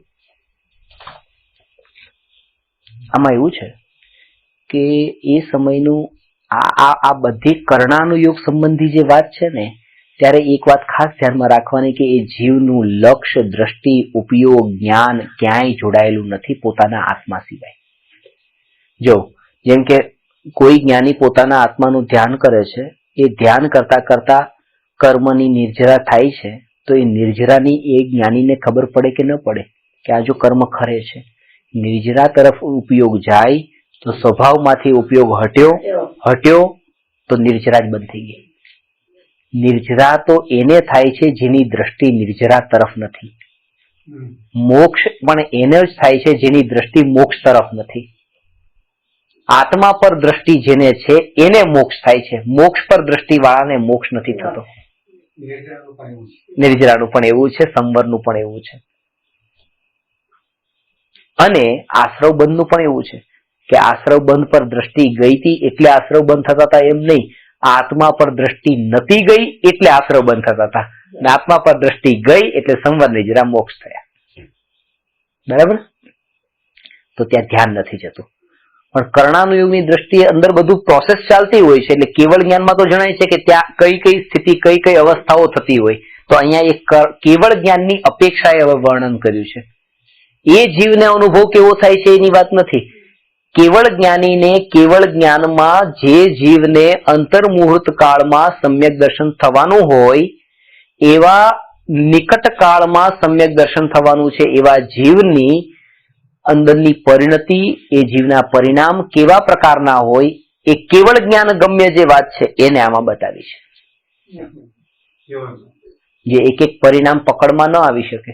આમાં એવું છે કે એ સમયનું આ બધી કર્ણાનુયોગ સંબંધી જે વાત છે ને, ત્યારે એક વાત ખાસ ધ્યાનમાં રાખવાની કે એ જીવનું લક્ષ્ય, દ્રષ્ટિ, ઉપયોગ, જ્ઞાન ક્યાંય જોડાયેલું નથી પોતાના આત્મા સિવાય. જો જેમ કે કોઈ જ્ઞાની પોતાના આત્માનું ધ્યાન કરે છે, એ ધ્યાન કરતા કરતા કર્મની નિર્જરા થાય છે, તો એ નિર્જરાની એ જ્ઞાનીને ખબર પડે કે ન પડે કે આ જો કર્મ ખરે છે. નિર્જરા તરફ ઉપયોગ જાય તો સ્વભાવમાંથી ઉપયોગ હટ્યો તો નિર્જરા જ બંધ થઈ ગઈ. નિર્જરા તો એને થાય છે જેની દ્રષ્ટિ નિર્જરા તરફ નથી. મોક્ષ પણ એને જ થાય છે જેની દ્રષ્ટિ મોક્ષ તરફ નથી. આત્મા પર દ્રષ્ટિ જેને છે એને મોક્ષ થાય છે. મોક્ષ પર દ્રષ્ટિ વાળાને મોક્ષ નથી થતો. નિર્જરાનું પણ એવું છે, સંવરનું પણ એવું છે, અને આશ્રવ બંધનું પણ એવું છે કે આશ્રવ બંધ પર દ્રષ્ટિ ગઈ હતી એટલે આશ્રવ બંધ થતા હતા એમ નહીં. આત્મા પર દ્રષ્ટિ નથી ગઈ એટલે આશ્રવ બંધ થતા હતા. આત્મા પર દ્રષ્ટિ ગઈ એટલે સંવર નિર્જરા મોક્ષ થયા. બરાબર? તો ત્યાં ધ્યાન નથી જતું. પણ કર્ણાનુયોગની દ્રષ્ટિએ અંદર બધું પ્રોસેસ ચાલતી હોય છે. એટલે કેવળ જ્ઞાનમાં તો જણાય છે કે ત્યાં કઈ કઈ સ્થિતિ, કઈ કઈ અવસ્થાઓ થતી હોય. તો અહીંયા એક કેવળ જ્ઞાનની અપેક્ષાએ હવે વર્ણન કર્યું છે. એ જીવને અનુભવ કેવો થાય છે એની વાત નથી. કેવળ જ્ઞાનીને કેવળ જ્ઞાનમાં જે જીવને અંતર મુહૂર્ત કાળમાં સમ્યક દર્શન થવાનું હોય, એવા નિકટ કાળમાં સમ્યક દર્શન થવાનું છે એવા જીવની અંદરની પરિણતિ, એ જીવના પરિણામ કેવા પ્રકારના હોય, એ કેવળ જ્ઞાન ગમ્ય જે વાત છે એને આમાં બતાવી છે. જે એક એક પરિણામ પકડમાં ન આવી શકે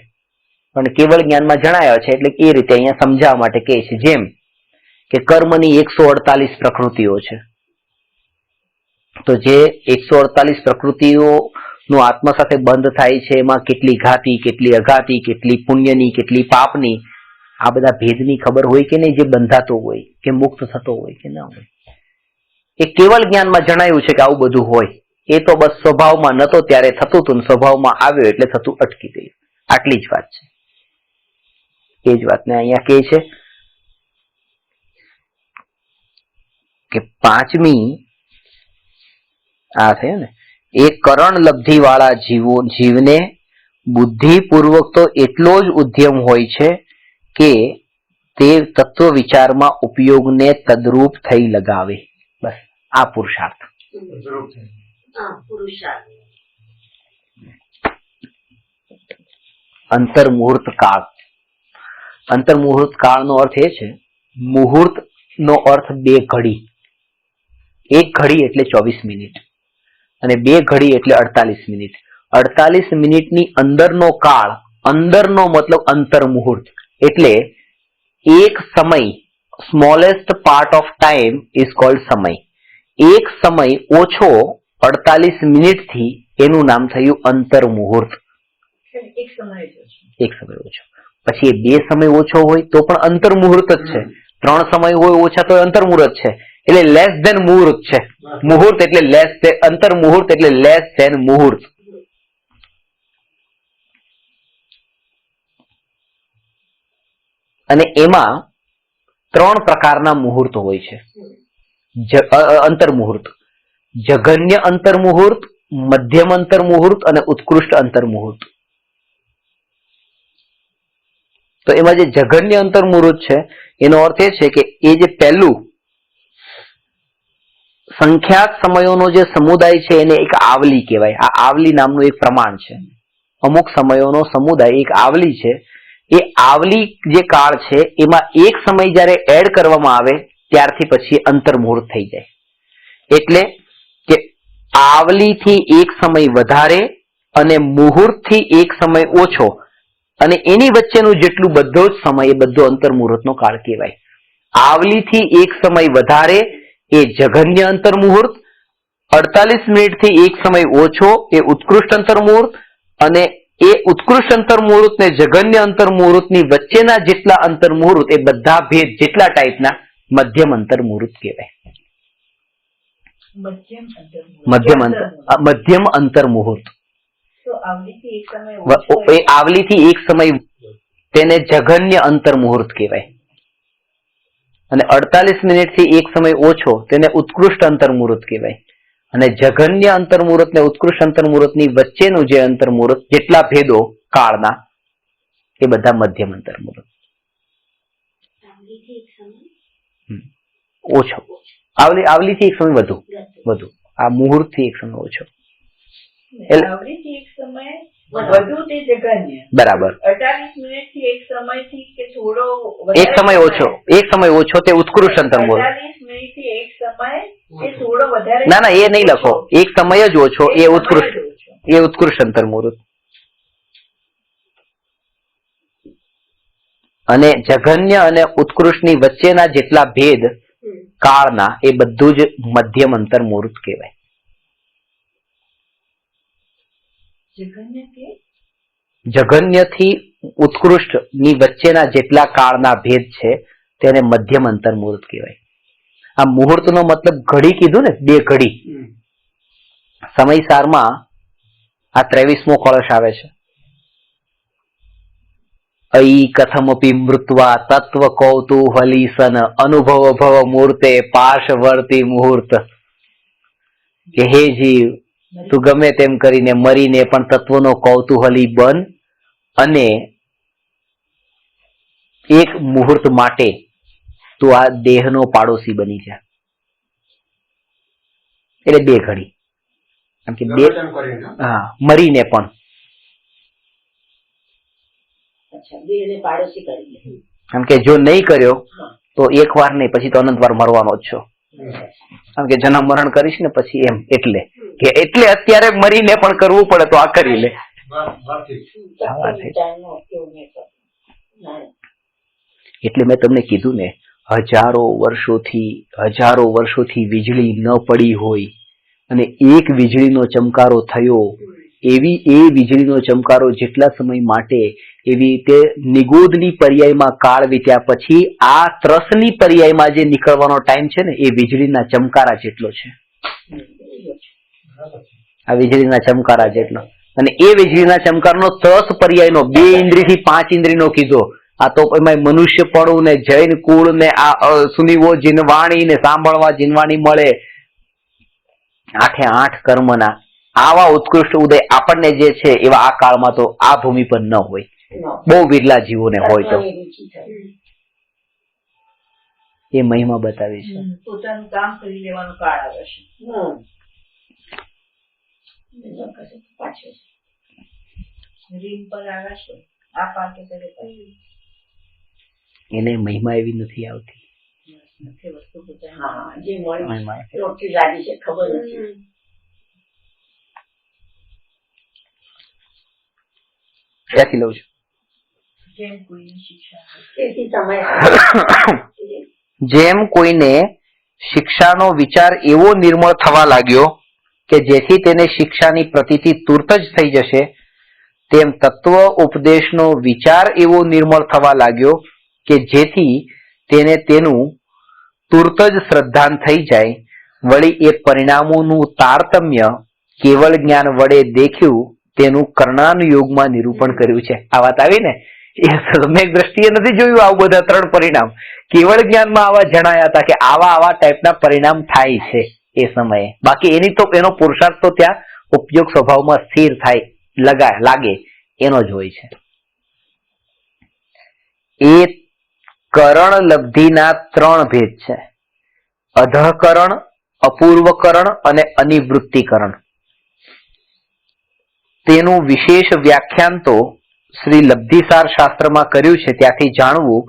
પણ કેવળ જ્ઞાનમાં જણાયો છે. એટલે એ રીતે અહીંયા સમજાવવા માટે કહે છે. જેમ કે કર્મની 148 પ્રકૃતિઓ છે, તો જે 148 પ્રકૃતિઓ નું આત્મા સાથે બંધ થાય છે, એમાં કેટલી ઘાતી, કેટલી અઘાતી, કેટલી પુણ્યની, કેટલી પાપની, આ બધા ભેદની ખબર હોય કે નહીં, જે બંધાતો હોય કે મુક્ત થતો હોય કે ના હોય. એ કેવળ જ્ઞાનમાં જણાયું છે કે આવું બધું હોય. એ તો બસ સ્વભાવમાં નતો ત્યારે થતું હતું, સ્વભાવમાં આવ્યો એટલે થતું અટકી ગયું. આટલી જ વાત છે. એ જ વાતને અહીંયા કહે છે કે પાંચમી આ થયું ને, એ કરણ લબ્ધિ વાળા જીવને બુદ્ધિપૂર્વક તો એટલો જ ઉદ્યમ હોય છે કે તે તત્વ વિચારમાં ઉપયોગને તદરૂપ થઈ લગાવે. બસ આ પુરુષાર્થ. અંતર મુહૂર્ત કાળ. અંતર મુહૂર્ત કાળનો અર્થ એ છે, મુહૂર્ત નો અર્થ 2 ઘડી. 1 ઘડી એટલે 24 મિનિટ અને 2 ઘડી એટલે 48 મિનિટ. 48 મિનિટની અંદરનો કાળ, અંદરનો મતલબ અંતર મુહૂર્ત, એટલે એક સમય, smallest part of time is called સમય. એક સમય ઓછો 48 મિનિટથી એનું નામ થયું અંતર મુહૂર્ત. એક સમય ઓછો. પછી એ 2 સમય ઓછો હોય તો પણ અંતર મુહૂર્ત જ છે, 3 સમય હોય ઓછા તો અંતર મુહૂર્ત છે, એટલે લેસ ધેન મુહૂર્ત છે. મુહૂર્ત એટલે લેસ ધેન, અંતર મુહૂર્ત એટલે લેસ ધેન મુહૂર્ત. અને એમાં 3 પ્રકારના મુહૂર્ત હોય છે. અંતર મુહૂર્ત: જઘન્ય અંતર મુહૂર્ત, મધ્યમ અંતર મુહૂર્ત અને ઉત્કૃષ્ટ અંતર મુહૂર્ત. તો એમાં જે જઘન્ય અંતર મુહૂર્ત છે એનો અર્થ એ છે કે એ જે પહેલું સંખ્યાત સમયોનો જે સમુદાય છે એને એક આવલી કહેવાય. આ આવલી નામનું એક પ્રમાણ છે. અમુક સમયોનો સમુદાય એક આવલી છે. એ આવલી જે કાળ છે એમાં એક સમય જ્યારે એડ કરવામાં આવે ત્યારથી પછી અંતર મુહૂર્ત થઈ જાય. એટલે કે આવલીથી એક સમય વધારે અને મુહૂર્તથી એક સમય ઓછો અને એની વચ્ચેનું જેટલું બધો જ સમય એ બધો અંતર મુહૂર્તનો કાળ કહેવાય. આવલીથી એક સમય વધારે એ જઘન્ય અંતર મુહૂર્ત, 48 મિનિટથી એક સમય ઓછો એ ઉત્કૃષ્ટ અંતર મુહૂર્ત અને એ ઉત્કૃષ્ટ અંતર મુહૂર્ત ને જઘન્ય અંતર મુહૂર્તની વચ્ચેના જેટલા અંતર મુહૂર્ત એ બધા ભેદ જેટલા ટાઈપના મધ્યમ અંતર મુહૂર્ત કહેવાય. મધ્યમ અંતર મુહૂર્ત. એ આવલીથી એક સમય તેને જઘન્ય અંતર મુહૂર્ત કહેવાય અને 48 મિનિટથી એક સમય ઓછો તેને ઉત્કૃષ્ટ અંતર મુહૂર્ત કહેવાય. અને જઘન્ય અંતર મુહૂર્ત ને ઉત્કૃષ્ટ અંતર મુહૂર્તની વચ્ચેનું જે અંતર મુહૂર્ત જેટલા ભેદો કાળના એ બધા મધ્યમ અંતર મુહૂર્ત. ઓછો આવલીથી એક સમય વધુ. આ મુહૂર્ત થી એક સમય ઓછો. બરાબર. 48 મિનિટથી એક સમયથી કે થોડો એક સમય ઓછો તે ઉત્કૃષ્ટ અંતર મુહૂર્ત. 48 મિનિટથી એક સમય એ થોડો વધારે. ના એ નહીં લખો. એક સમય જ ઓછો એ ઉત્કૃષ્ટ અંતર મુહૂર્ત. અને જઘન્ય અને ઉત્કૃષ્ટની વચ્ચેના જેટલા ભેદ કાળના એ બધું જ મધ્યમ અંતર મુહૂર્ત કહેવાય. જઘન્યથી ઉત્કૃષ્ટ ની વચ્ચેના જેટલા કાળના ભેદ છે તેને મધ્યમ અંતર મુહૂર્ત કહેવાય. આ મુહૂર્તનો મતલબ ઘડી કીધું ને, 2 ઘડી. સમયસારમાં આ 23મો કળશ આવે છે. અયી કથમપી મૃત્વા તત્વ કૌતૂહલી સન અનુભવ ભવ મૂર્તે પાર્શ્વવર્તી મુહૂર્ત. કે હે જીવ, તું ગમે તેમ કરીને મરીને પણ તત્વનો કૌતૂહલી બન અને એક મુહૂર્ત માટે તું આ દેહનો પાડોશી બની જા. એટલે 2 ઘડી. કારણ કે મરીને પણ કારણ કે જો નહીં કર્યો તો એક વાર નહીં પછી તો અનંત વાર મરવાનો જ છો. કારણ કે જન્મ મરણ કરીશ ને પછી એમ એટલે અત્યારે મરીને પણ કરવું પડે તો આ કરી લે. એટલે મેં તમને કીધું ને, હજારો વર્ષોથી વીજળી ન પડી હોય અને એક વીજળીનો ચમકારો થયો, એવી એ વીજળીનો ચમકારો જેટલા સમય માટે એવી રીતે નિગોદની પર્યાયમાં કાળ વીત્યા પછી આ ત્રસની પર્યાયમાં જે નીકળવાનો ટાઈમ છે ને એ વીજળીના ચમકારા જેટલો છે. આ વીજળીના ચમકારા જેટલો. અને એ વીજળીના ચમકારનો ત્રસ પર્યાયનો 2 ઇન્દ્રિયથી 5 ઇન્દ્રિયનો કીધો. આ તો એમાં મનુષ્ય પડું ને જૈન કુળ ને આ સુનીવો જીનવાણી ને સાંભળવા જીનવાણી મળે 8 કર્મના આવા ઉત્કૃષ્ટ ઉદય આપણને જે છે એવા આ કાળમાં તો આ ભૂમિ પર ન હોય. બહુ વિરલા જીવોને હોય તો એ મહિમા બતાવી છે. પોતાનું કામ કરી લેવાનો કાળ આવે છે. રીમ પર આવે છે આ પાકે કરે એને મહિમા એવી નથી આવતી. ક્યાંથી લઉં છું? જેમ કોઈને શિક્ષાનો વિચાર એવો નિર્મળ થવા લાગ્યો કે જેથી તેને શિક્ષાની પ્રતીતિ તુરત જ થઈ જશે, તેમ તત્વ ઉપદેશનો વિચાર એવો નિર્મળ થવા લાગ્યો કે જેથી તેને તેનું તુરત જ શ્રદ્ધાન થઈ જાય. વળી એ પરિણામોનું તારતમ્ય કેવળ જ્ઞાન વડે દેખ્યું તેનું કર્ણાનુયોગમાં નિરૂપણ કર્યું છે. આ વાત આવી ને, એ સમ્યક દ્રષ્ટિએ નથી જોયું આવું બધા 3 પરિણામ, કેવળ જ્ઞાનમાં આવા જણાયા હતા કે આવા ટાઈપના પરિણામ થાય છે એ સમયે. બાકી એનો પુરુષાર્થ તો ત્યાં ઉપયોગ સ્વભાવમાં સ્થિર થાય લાગે એનો જ હોય છે. એ કરણ લબ્ધિના 3 ભેદ છે: અધઃકરણ, અપૂર્વકરણ અને અનિવૃત્તિકરણ. તેનું વિશેષ વ્યાખ્યાન તો શ્રી લબ્ધિસાર શાસ્ત્રમાં કર્યું છે, ત્યાંથી જાણવું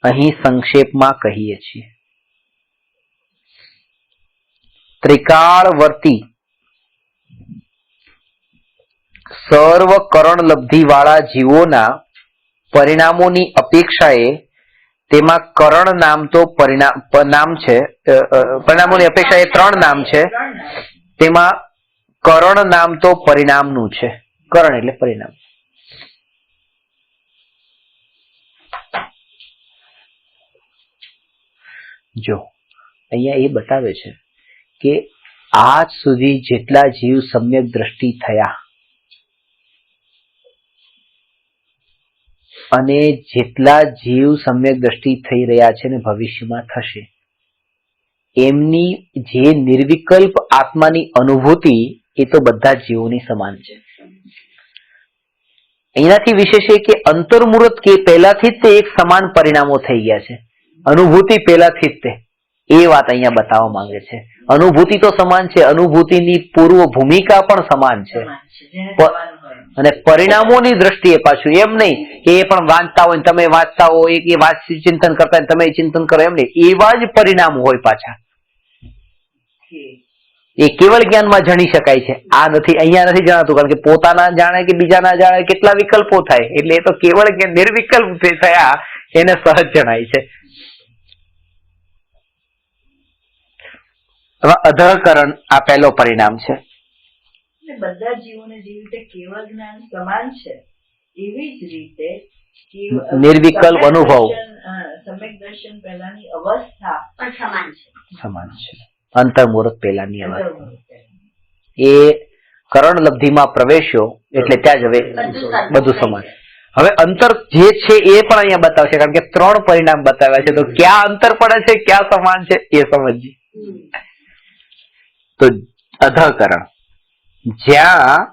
અહીં સંક્ષેપમાં કહીએ છીએ. ત્રિકાળવર્તી સર્વ કરણ લબ્ધિ વાળા જીવોના પરિણામોની અપેક્ષાએ તેમાં કરણ નામ તો નામ છે, પરિણામોની અપેક્ષાએ 3 નામ છે, તેમાં કરણ નામ તો પરિણામનું છે. કરણ એટલે પરિણામ. જો અહીંયા એ બતાવે છે કે આજ સુધી જેટલા જીવ સમ્યક દ્રષ્ટિ થયા અને જેટલા જીવ સમ્યક દ્રષ્ટિ થઈ રહ્યા છે ને ભવિષ્યમાં થશે, એમની જે નિર્વિકલ્પ આત્માની અનુભૂતિ એ તો બધા જીવોની સમાન છે. એનાથી વિશેષ એ કે અંતર્મુહૂર્ત કે પહેલાથી જ તે એક સમાન પરિણામો થઈ ગયા છે. અનુભૂતિ પહેલાથી જ તે, એ વાત અહીંયા બતાવવા માંગે છે. અનુભૂતિ તો સમાન છે, અનુભૂતિની પૂર્વ ભૂમિકા પણ સમાન છે, અને પરિણામોની દ્રષ્ટિએ પાછું એમ નહીં કે એ પણ વાંચતા હોય તમે વાંચતા હો, એ ચિંતન કરતા હોય તમે ચિંતન કરો, એમ નહીં. એવા જ પરિણામ હોય પાછા. એ કેવળ જ્ઞાનમાં જાણી શકાય છે. આ નથી, અહીંયા નથી જણાતું, કારણ કે પોતાના જાણે કે બીજાના જાણે કેટલા વિકલ્પો થાય, એટલે એ તો કેવળ જ્ઞાન નિર્વિકલ્પ થયા એને સહજ જણાય છે. હવે અધઃકરણ આ પહેલો પરિણામ છે. બધા જીવોને જે રીતે કેવળ જ્ઞાન સમાન છે, એવી જ રીતે નિર્વિકલ્પ અનુભવ, સમ્યક દર્શન પહેલાની અવસ્થા પણ સમાન છે. અંતર્મુહૂર્ત પહેલાની અવસ્થા એ કરણ લબ્ધિમાં પ્રવેશ્યો એટલે ત્યાં જ હવે બધું સમાન. હવે અંતર જે છે એ પણ અહીંયા બતાવશે, કારણ કે 3 પરિણામ બતાવ્યા છે, તો ક્યાં અંતર પડે છે, ક્યાં સમાન છે એ સમજીએ. તો અધઃકરણ, જ્યાં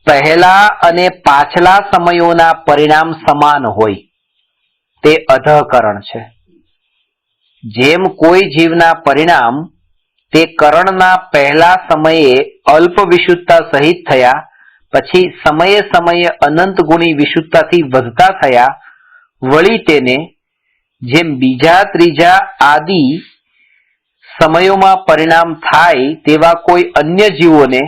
પહેલા અને પાછલા સમયોના પરિણામ સમાન હોય તે અધઃકરણ છે. જેમ કોઈ જીવના પરિણામ તે કરણના પહેલા સમયે અલ્પ વિશુદ્ધતા સહિત થયા, પછી સમયે સમયે અનંત ગુણી વિશુદ્ધતાથી વધતા થયા, વળી તેને જેમ બીજા ત્રીજા આદિ સમયોમાં પરિણામ થાય તેવા કોઈ અન્ય જીવોને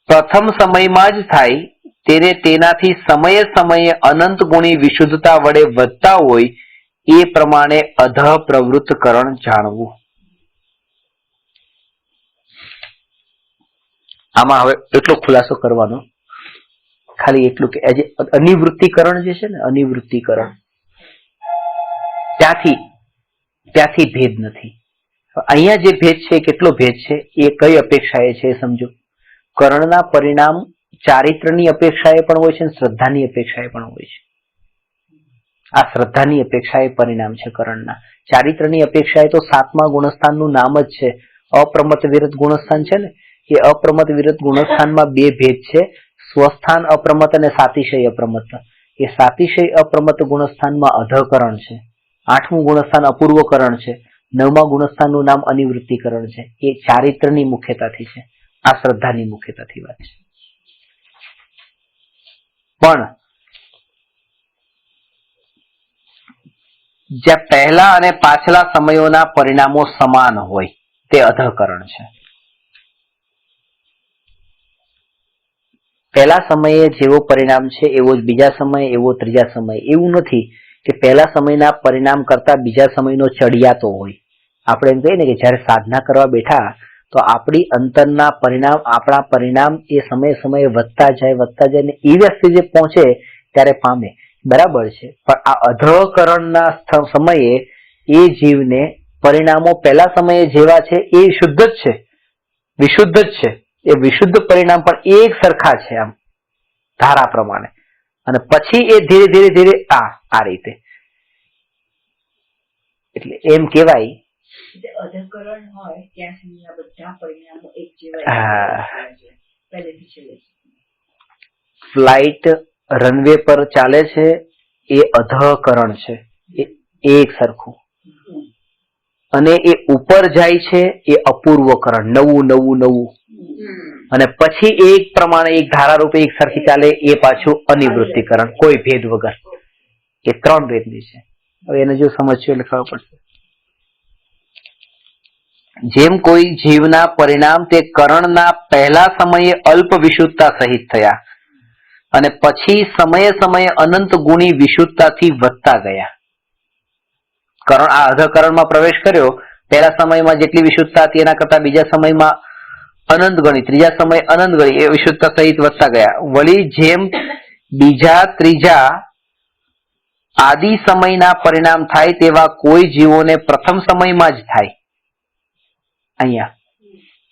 પ્રથમ સમયમાં જ થાય, તેને તેનાથી સમયે સમયે અનંત ગુણી વિશુદ્ધતા વડે વધતા હોય એ પ્રમાણે અધઃ પ્રવૃત્તકરણ જાણવું. આમાં હવે એટલો ખુલાસો કરવાનો, ખાલી એટલું કે આજે અનિવૃત્તિકરણ જે છે ને, અનિવૃત્તિકરણ ત્યાંથી ભેદ નથી. અહીંયા જે ભેદ છે, કેટલો ભેદ છે, એ કઈ અપેક્ષાએ છે સમજો. કરણના પરિણામ ચારિત્રની અપેક્ષાએ પણ હોય છે, શ્રદ્ધાની અપેક્ષાએ પણ હોય છે. આ શ્રદ્ધાની અપેક્ષાએ પરિણામ છે કરણના. ચારિત્રની અપેક્ષાએ તો 7મા ગુણસ્થાનનું નામ જ છે, અપ્રમત્ત વિરત ગુણસ્થાન છે ને, એ અપ્રમત્ત વિરત ગુણસ્થાનમાં 2 ભેદ છે, સ્વસ્થાન અપ્રમત્ત અને સાતિશય અપ્રમત્ત. એ સાતિશય અપ્રમત્ત ગુણસ્થાનમાં અધઃકરણ છે, 8મું ગુણસ્થાન અપૂર્વકરણ છે, 9મા ગુણસ્થાનનું નામ અનિવૃત્તિકરણ છે. એ ચારિત્રની મુખ્યતાથી છે, આ શ્રદ્ધાની મુખ્યતાથી વાત છે. પણ જ્યાં પહેલા અને પાછલા સમયોના પરિણામો સમાન હોય તે અધઃકરણ છે. પહેલા સમયે જેવો પરિણામ છે એવો જ બીજા સમયે, એવો ત્રીજા સમયે. એવું નથી કે પહેલા સમયના પરિણામ કરતા બીજા સમયનો ચડિયાતો હોય. આપણે એમ કહીએ ને કે જયારે સાધના કરવા બેઠા તો આપણી અંતરના પરિણામ, આપણા પરિણામ એ સમયે સમયે વધતા જાય ને એ વ્યક્તિ જે પહોંચે ત્યારે પામે. બરાબર છે, પણ આ અધઃકરણના સમયે એ જીવને પરિણામો પહેલા સમયે જેવા છે એ શુદ્ધ જ છે, વિશુદ્ધ જ છે. એ વિશુદ્ધ પરિણામ પણ એક સરખા છે આમ ધારા પ્રમાણે, અને પછી એ ધીરે ધીરે આ રીતે, એટલે એમ કહેવાય અધકરણ હોય ત્યાં સુધીના બધા પરિણામો એક જેવા પહેલેથી છેલ્લે. ફ્લાઇટ રનવે પર ચાલે છે એ અધઃકરણ છે, એ એક સરખું, અને એ ઉપર જાય છે એ અપૂર્વકરણ, નવું, અને પછી એક પ્રમાણે એક ધારા રૂપે એક સરખી ચાલે એ પાછું અનિવૃત્તિકરણ, કોઈ ભેદ વગર. એ 3 ભેદની છે. હવે એને જો સમજશું એટલે ખબર પડશે. જેમ કોઈ જીવના પરિણામ તે કરણના પહેલા સમયે અલ્પ વિશુદ્ધતા સહિત થયા અને પછી સમયે સમયે અનંત ગુણી વિશુદ્ધતાથી વધતા ગયા. કરણ આ અધઃકરણમાં પ્રવેશ કર્યો, પહેલા સમયમાં જેટલી વિશુદ્ધતા હતી એના કરતા બીજા સમયમાં અનંત ગણી, ત્રીજા સમય અનંત ગણી, એ વિશુદ્ધતા સહિત વધતા ગયા. વળી જેમ બીજા ત્રીજા આદિ સમયના પરિણામ થાય તેવા કોઈ જીવોને પ્રથમ સમયમાં જ થાય. અહીંયા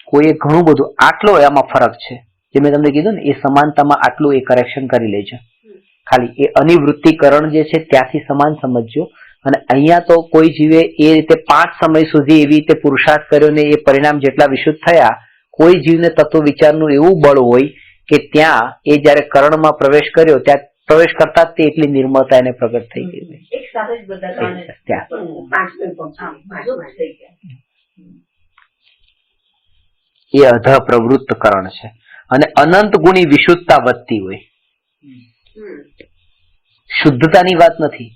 કોઈ ઘણું બધું આટલો એમાં ફરક છે, જે મેં તમને કીધું ને એ સમાનતામાં આટલું એ કરેક્શન કરી લેજો. ખાલી એ અનિવૃત્તિકરણ જે છે ત્યાંથી સમાન સમજજો. અને અહીંયા તો કોઈ જીવે એ રીતે 5 સમય સુધી એવી રીતે પુરુષાર્થ કર્યો ને એ પરિણામ જેટલા વિશુદ્ધ થયા, કોઈ જીવને તત્વ વિચારનું એવું બળ હોય કે ત્યાં એ જયારે કરણમાં પ્રવેશ કર્યો ત્યાં પ્રવેશ કરતા જ તે એટલી નિર્મળતા એને પ્રગટ થઈ ગઈ. એક સાથે જ બધા એ અધ પ્રવૃત્ત કરણ છે. અને અનંત ગુણી વિશુદ્ધતા વધતી હોય. શુદ્ધતાની વાત નથી,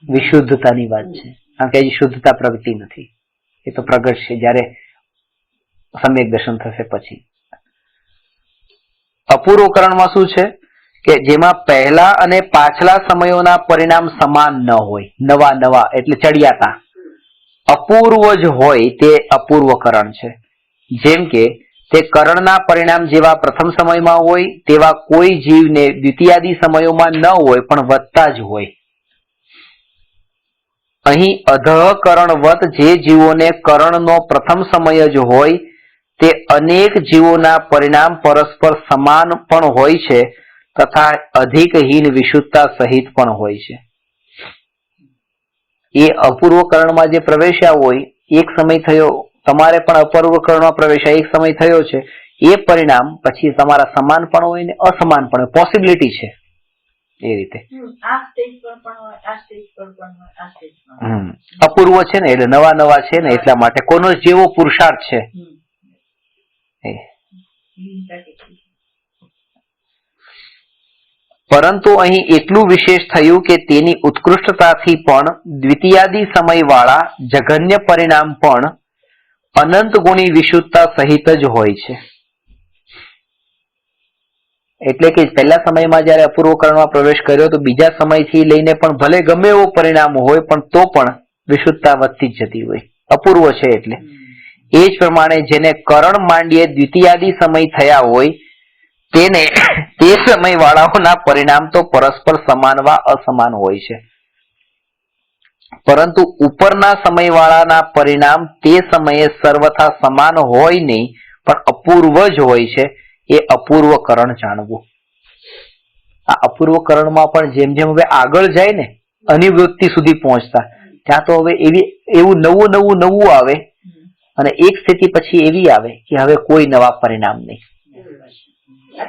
વિશુદ્ધતાની વાત છે. કારણ કે શુદ્ધતા પ્રગટી નથી, એ તો પ્રગટ છે જયારે સમ્યક દર્શન થશે પછી. અપૂર્વકરણમાં શું છે કે જેમાં પહેલા અને પાછલા સમયોના પરિણામ સમાન ન હોય, નવા એટલે ચડિયાતા અપૂર્વ જ હોય, તે અપૂર્વકરણ છે. જેમ કે તે કરણના પરિણામ જેવા પ્રથમ સમયમાં હોય તેવા કોઈ જીવને દ્વિતીયાદી સમયોમાં ન હોય પણ વધતા જ હોય. અહીં અધઃકરણવત જે જીવોને કરણનો પ્રથમ સમય જ હોય તે અનેક જીવોના પરિણામ પરસ્પર સમાન પણ હોય છે તથા અધિકહીન વિશુદ્ધતા સહિત પણ હોય છે. એ અપૂર્વકરણમાં જે પ્રવેશ્યા હોય, એક સમય થયો, તમારે પણ અપૂર્વકરણમાં પ્રવેશ્યા એક સમય થયો છે, એ પરિણામ પછી તમારા સમાન પણ હોય ને અસમાન પણ હોય, પોસિબિલિટી છે એ રીતે. અપૂર્વ છે ને એટલે નવા છે ને એટલા માટે કોનો જેવો પુરુષાર્થ છે. પરંતુ અહીં એટલું વિશેષ થયું કે તેની ઉત્કૃષ્ટતાથી પણ દ્વિતીયાદી સમયવાળા જઘન્ય પરિણામ પણ અનંત ગુણી વિશુદ્ધતા સહિત જ હોય છે. એટલે કે પહેલા સમયમાં જયારે અપૂર્વકરણમાં પ્રવેશ કર્યો તો બીજા સમયથી લઈને પણ ભલે ગમે એવો પરિણામ હોય પણ તો પણ વિશુદ્ધતા વધતી જ જતી હોય, અપૂર્વ છે એટલે. એ જ પ્રમાણે જેને કરણ માંડીએ દ્વિતીયાદી સમય થયા હોય તેને તે સમયવાળાઓના પરિણામ તો પરસ્પર સમાનવા અસમાન હોય છે, પરંતુ ઉપરના સમયવાળાના પરિણામ તે સમયે સર્વથા સમાન હોય નહીં પણ અપૂર્વ જ હોય છે. એ અપૂર્વકરણ જાણવું. આ અપૂર્વકરણમાં પણ જેમ જેમ હવે આગળ જાય ને અનિવૃત્તિ સુધી પહોંચતા, ત્યાં તો હવે એવું નવું આવે અને એક સ્થિતિ પછી એવી આવે કે હવે કોઈ નવા પરિણામ નહીં.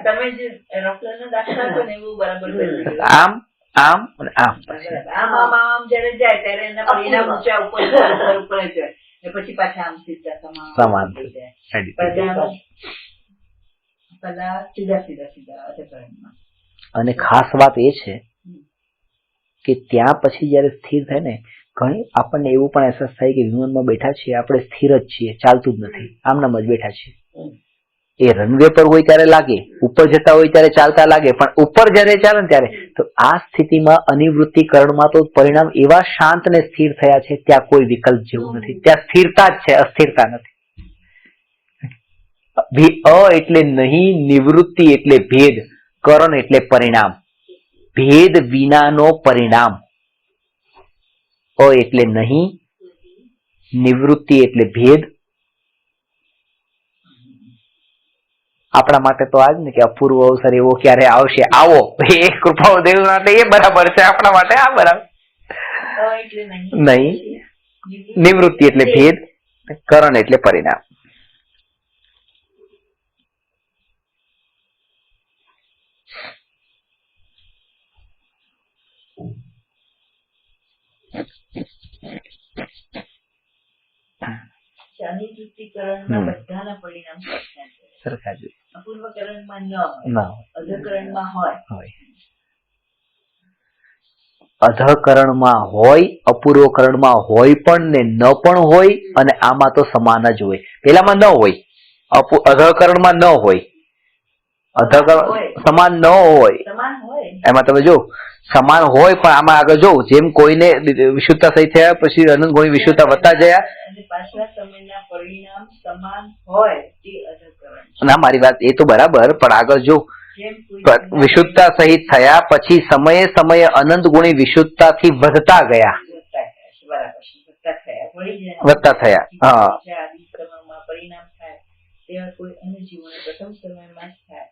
તમે જે એરોપ્લેનનો દાખલા આપો ને એવું બરાબર આમ જયારે જાય ત્યારે એના પરિણામ ઊંચા ઉપર જાય પછી પાછા આમ સીધા સમાન થઈ જાય. પેલા સીધા અને ખાસ વાત એ છે કે ત્યાં પછી જયારે સ્થિર થાય ને, ઘણી આપણને એવું પણ અહેસાસ થાય કે વિમાનમાં બેઠા છીએ આપણે સ્થિર જ છીએ, ચાલતું જ નથી, આમનામ જ બેઠા છીએ. એ રનવે પર હોય ત્યારે લાગે, ઉપર જતા હોય ત્યારે ચાલતા લાગે, પણ ઉપર જયારે ચાલે ને ત્યારે તો આ સ્થિતિમાં અનિવૃત્તિકરણમાં તો પરિણામ એવા શાંત ને સ્થિર થયા છે, ત્યાં કોઈ વિકલ્પ જેવું નથી, ત્યાં સ્થિરતા જ છે, અસ્થિરતા નથી. અ એટલે નહીં, નિવૃત્તિ એટલે ભેદ, કરણ એટલે પરિણામ. ભેદ વિનાનો પરિણામ. અ એટલે નહીં, નિવૃત્તિ એટલે ભેદ. આપણા માટે તો આજ ને કે અપૂર્વ અવસર એવો ક્યારે આવશે, આવો એ કૃપાઓ દેવ માટે એ બરાબર છે, આપણા માટે આ બરાબર નહીં. નિવૃત્તિ એટલે ભેદ, કરણ એટલે પરિણામ. અનિવૃત્તિકરણમાં બધાના પરિણામ સરખા જ અપૂર્વકરણમાં ન ના હોય, અધકરણમાં હોય. અધકરણમાં હોય, અપૂર્વકરણમાં હોય પણ ને ન પણ હોય, અને આમાં તો સમાન જ હોય. પેલામાં ન હોય, અધકરણમાં ન હોય, અધકરણ સમાન ન હોય. સમાન હોય એમાં તમે જો સમાન હોય પણ આમાં આગળ જો જેમ કોઈને વિશુદ્ધતા સહી થયા પછી અનંત ગુણી વિશુદ્ધતા વધતા ગયા અને પાછલા સમયના પરિણામ સમાન હોય તે અધકરણ. ના મારી વાત એ તો બરાબર, પણ આગળ જો વિશુદ્ધતા સહિત થયા પછી સમયે સમયે અનંત ગુણી વિશુદ્ધતાથી વધતા ગયા, વધતા થયા. હા, પરિણામ થાય તેવા કોઈ અન્ય જીવોને પ્રથમ સમયમાં જ થાય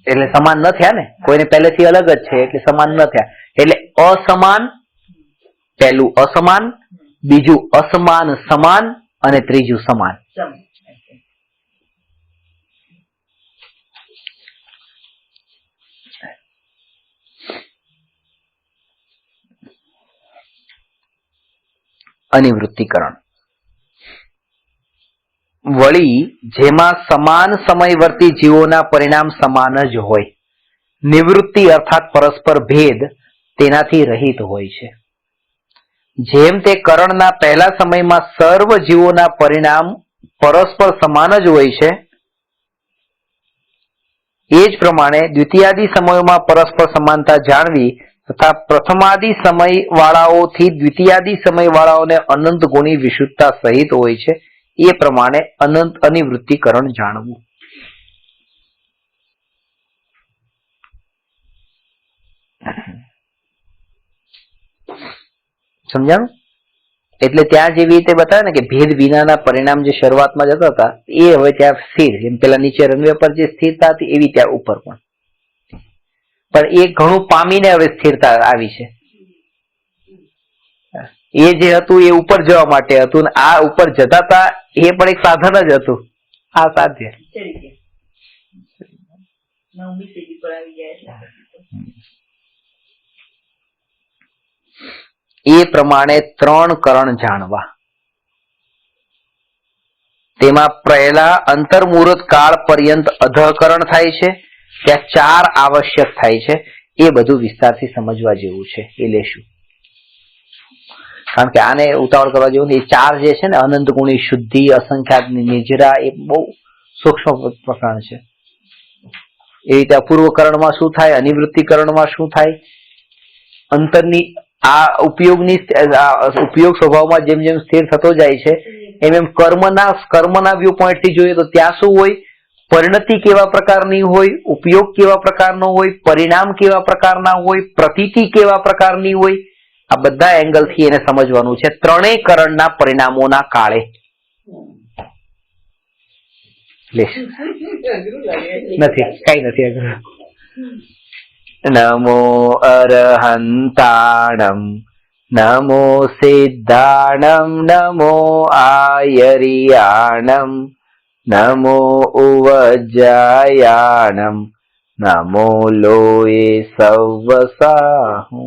એટલે સમાન ન થયા ને, કોઈને પહેલેથી અલગ જ છે એટલે સમાન ન થયા. એટલે અસમાન, પહેલું અસમાન, બીજું અસમાન સમાન, અને ત્રીજું સમાન. અનિવૃત્તિકરણ વળી જેમાં સમાન સમયવર્તી જીવોના પરિણામ સમાન જ હોય, નિવૃત્તિ અર્થાત પરસ્પર ભેદ તેનાથી રહિત હોય છે. જેમ તે કરણના પહેલા સમયમાં સર્વ જીવોના પરિણામ પરસ્પર સમાન જ હોય છે, એ જ પ્રમાણે દ્વિતીયાદિ સમયોમાં પરસ્પર સમાનતા જાણવી તથા પ્રથમાદિ સમય વાળાઓથી દ્વિતીયાદિ સમય વાળાઓને અનંત ગુણી વિશુદ્ધતા સહિત હોય છે, એ પ્રમાણે અનંત અનિવૃત્તિકરણ જાણવું. સમજાણું? એટલે ત્યાં જેવી રીતે બતાવે ને કે ભેદ વિનાના પરિણામ જે શરૂઆતમાં જતા હતા એ હવે ત્યાં સ્થિર, જેમ પેલા નીચે રનવે પર જે સ્થિરતા હતી એવી ત્યાં ઉપર પણ એ ઘણું પામીને હવે સ્થિરતા આવી છે. એ જે હતું એ ઉપર જવા માટે હતું, ને આ ઉપર જતા હતા એ પણ એક સાધન જ હતું. આ સાધ્ય એ પ્રમાણે ત્રણ કરણ જાણવા. તેમાં પહેલા અંતર્મુહૂર્ત કાળ પર્યંત અધઃકરણ થાય છે, ત્યાં ચાર આવશ્યક થાય છે. એ બધું વિસ્તારથી સમજવા જેવું છે, એ લેશું. કારણ કે આને ઉતાવળ કરવા જેવું એ ચાર જે છે ને, અનંત ગુણી શુદ્ધિ, અસંખ્યાતની નિજરા, એ બહુ સૂક્ષ્મ પ્રકરણ છે. એ રીતે અપૂર્વકરણમાં શું થાય, અનિવૃત્તિકરણમાં શું થાય, અંતરની આ ઉપયોગ સ્વભાવમાં જેમ જેમ સ્થિર થતો જાય છે એમ એમ કર્મના વ્યૂ પોઈન્ટ થી જોઈએ તો ત્યાં શું હોય, પરિણતિ કેવા પ્રકારની હોય, ઉપયોગ કેવા પ્રકારનો હોય, પરિણામ કેવા પ્રકારના હોય, પ્રતીતિ કેવા પ્રકારની હોય, આ બધા એંગલ થી એને સમજવાનું છે ત્રણેય કરણના પરિણામોના કાળે. નથી કઈ નથી અઘરું. નમો અરહંતાણમ નમો સિદ્ધાણમ નમો આયરિયાણમ નમો ઉવજ્જાયાણમ નમો લોયે સવસાહુ.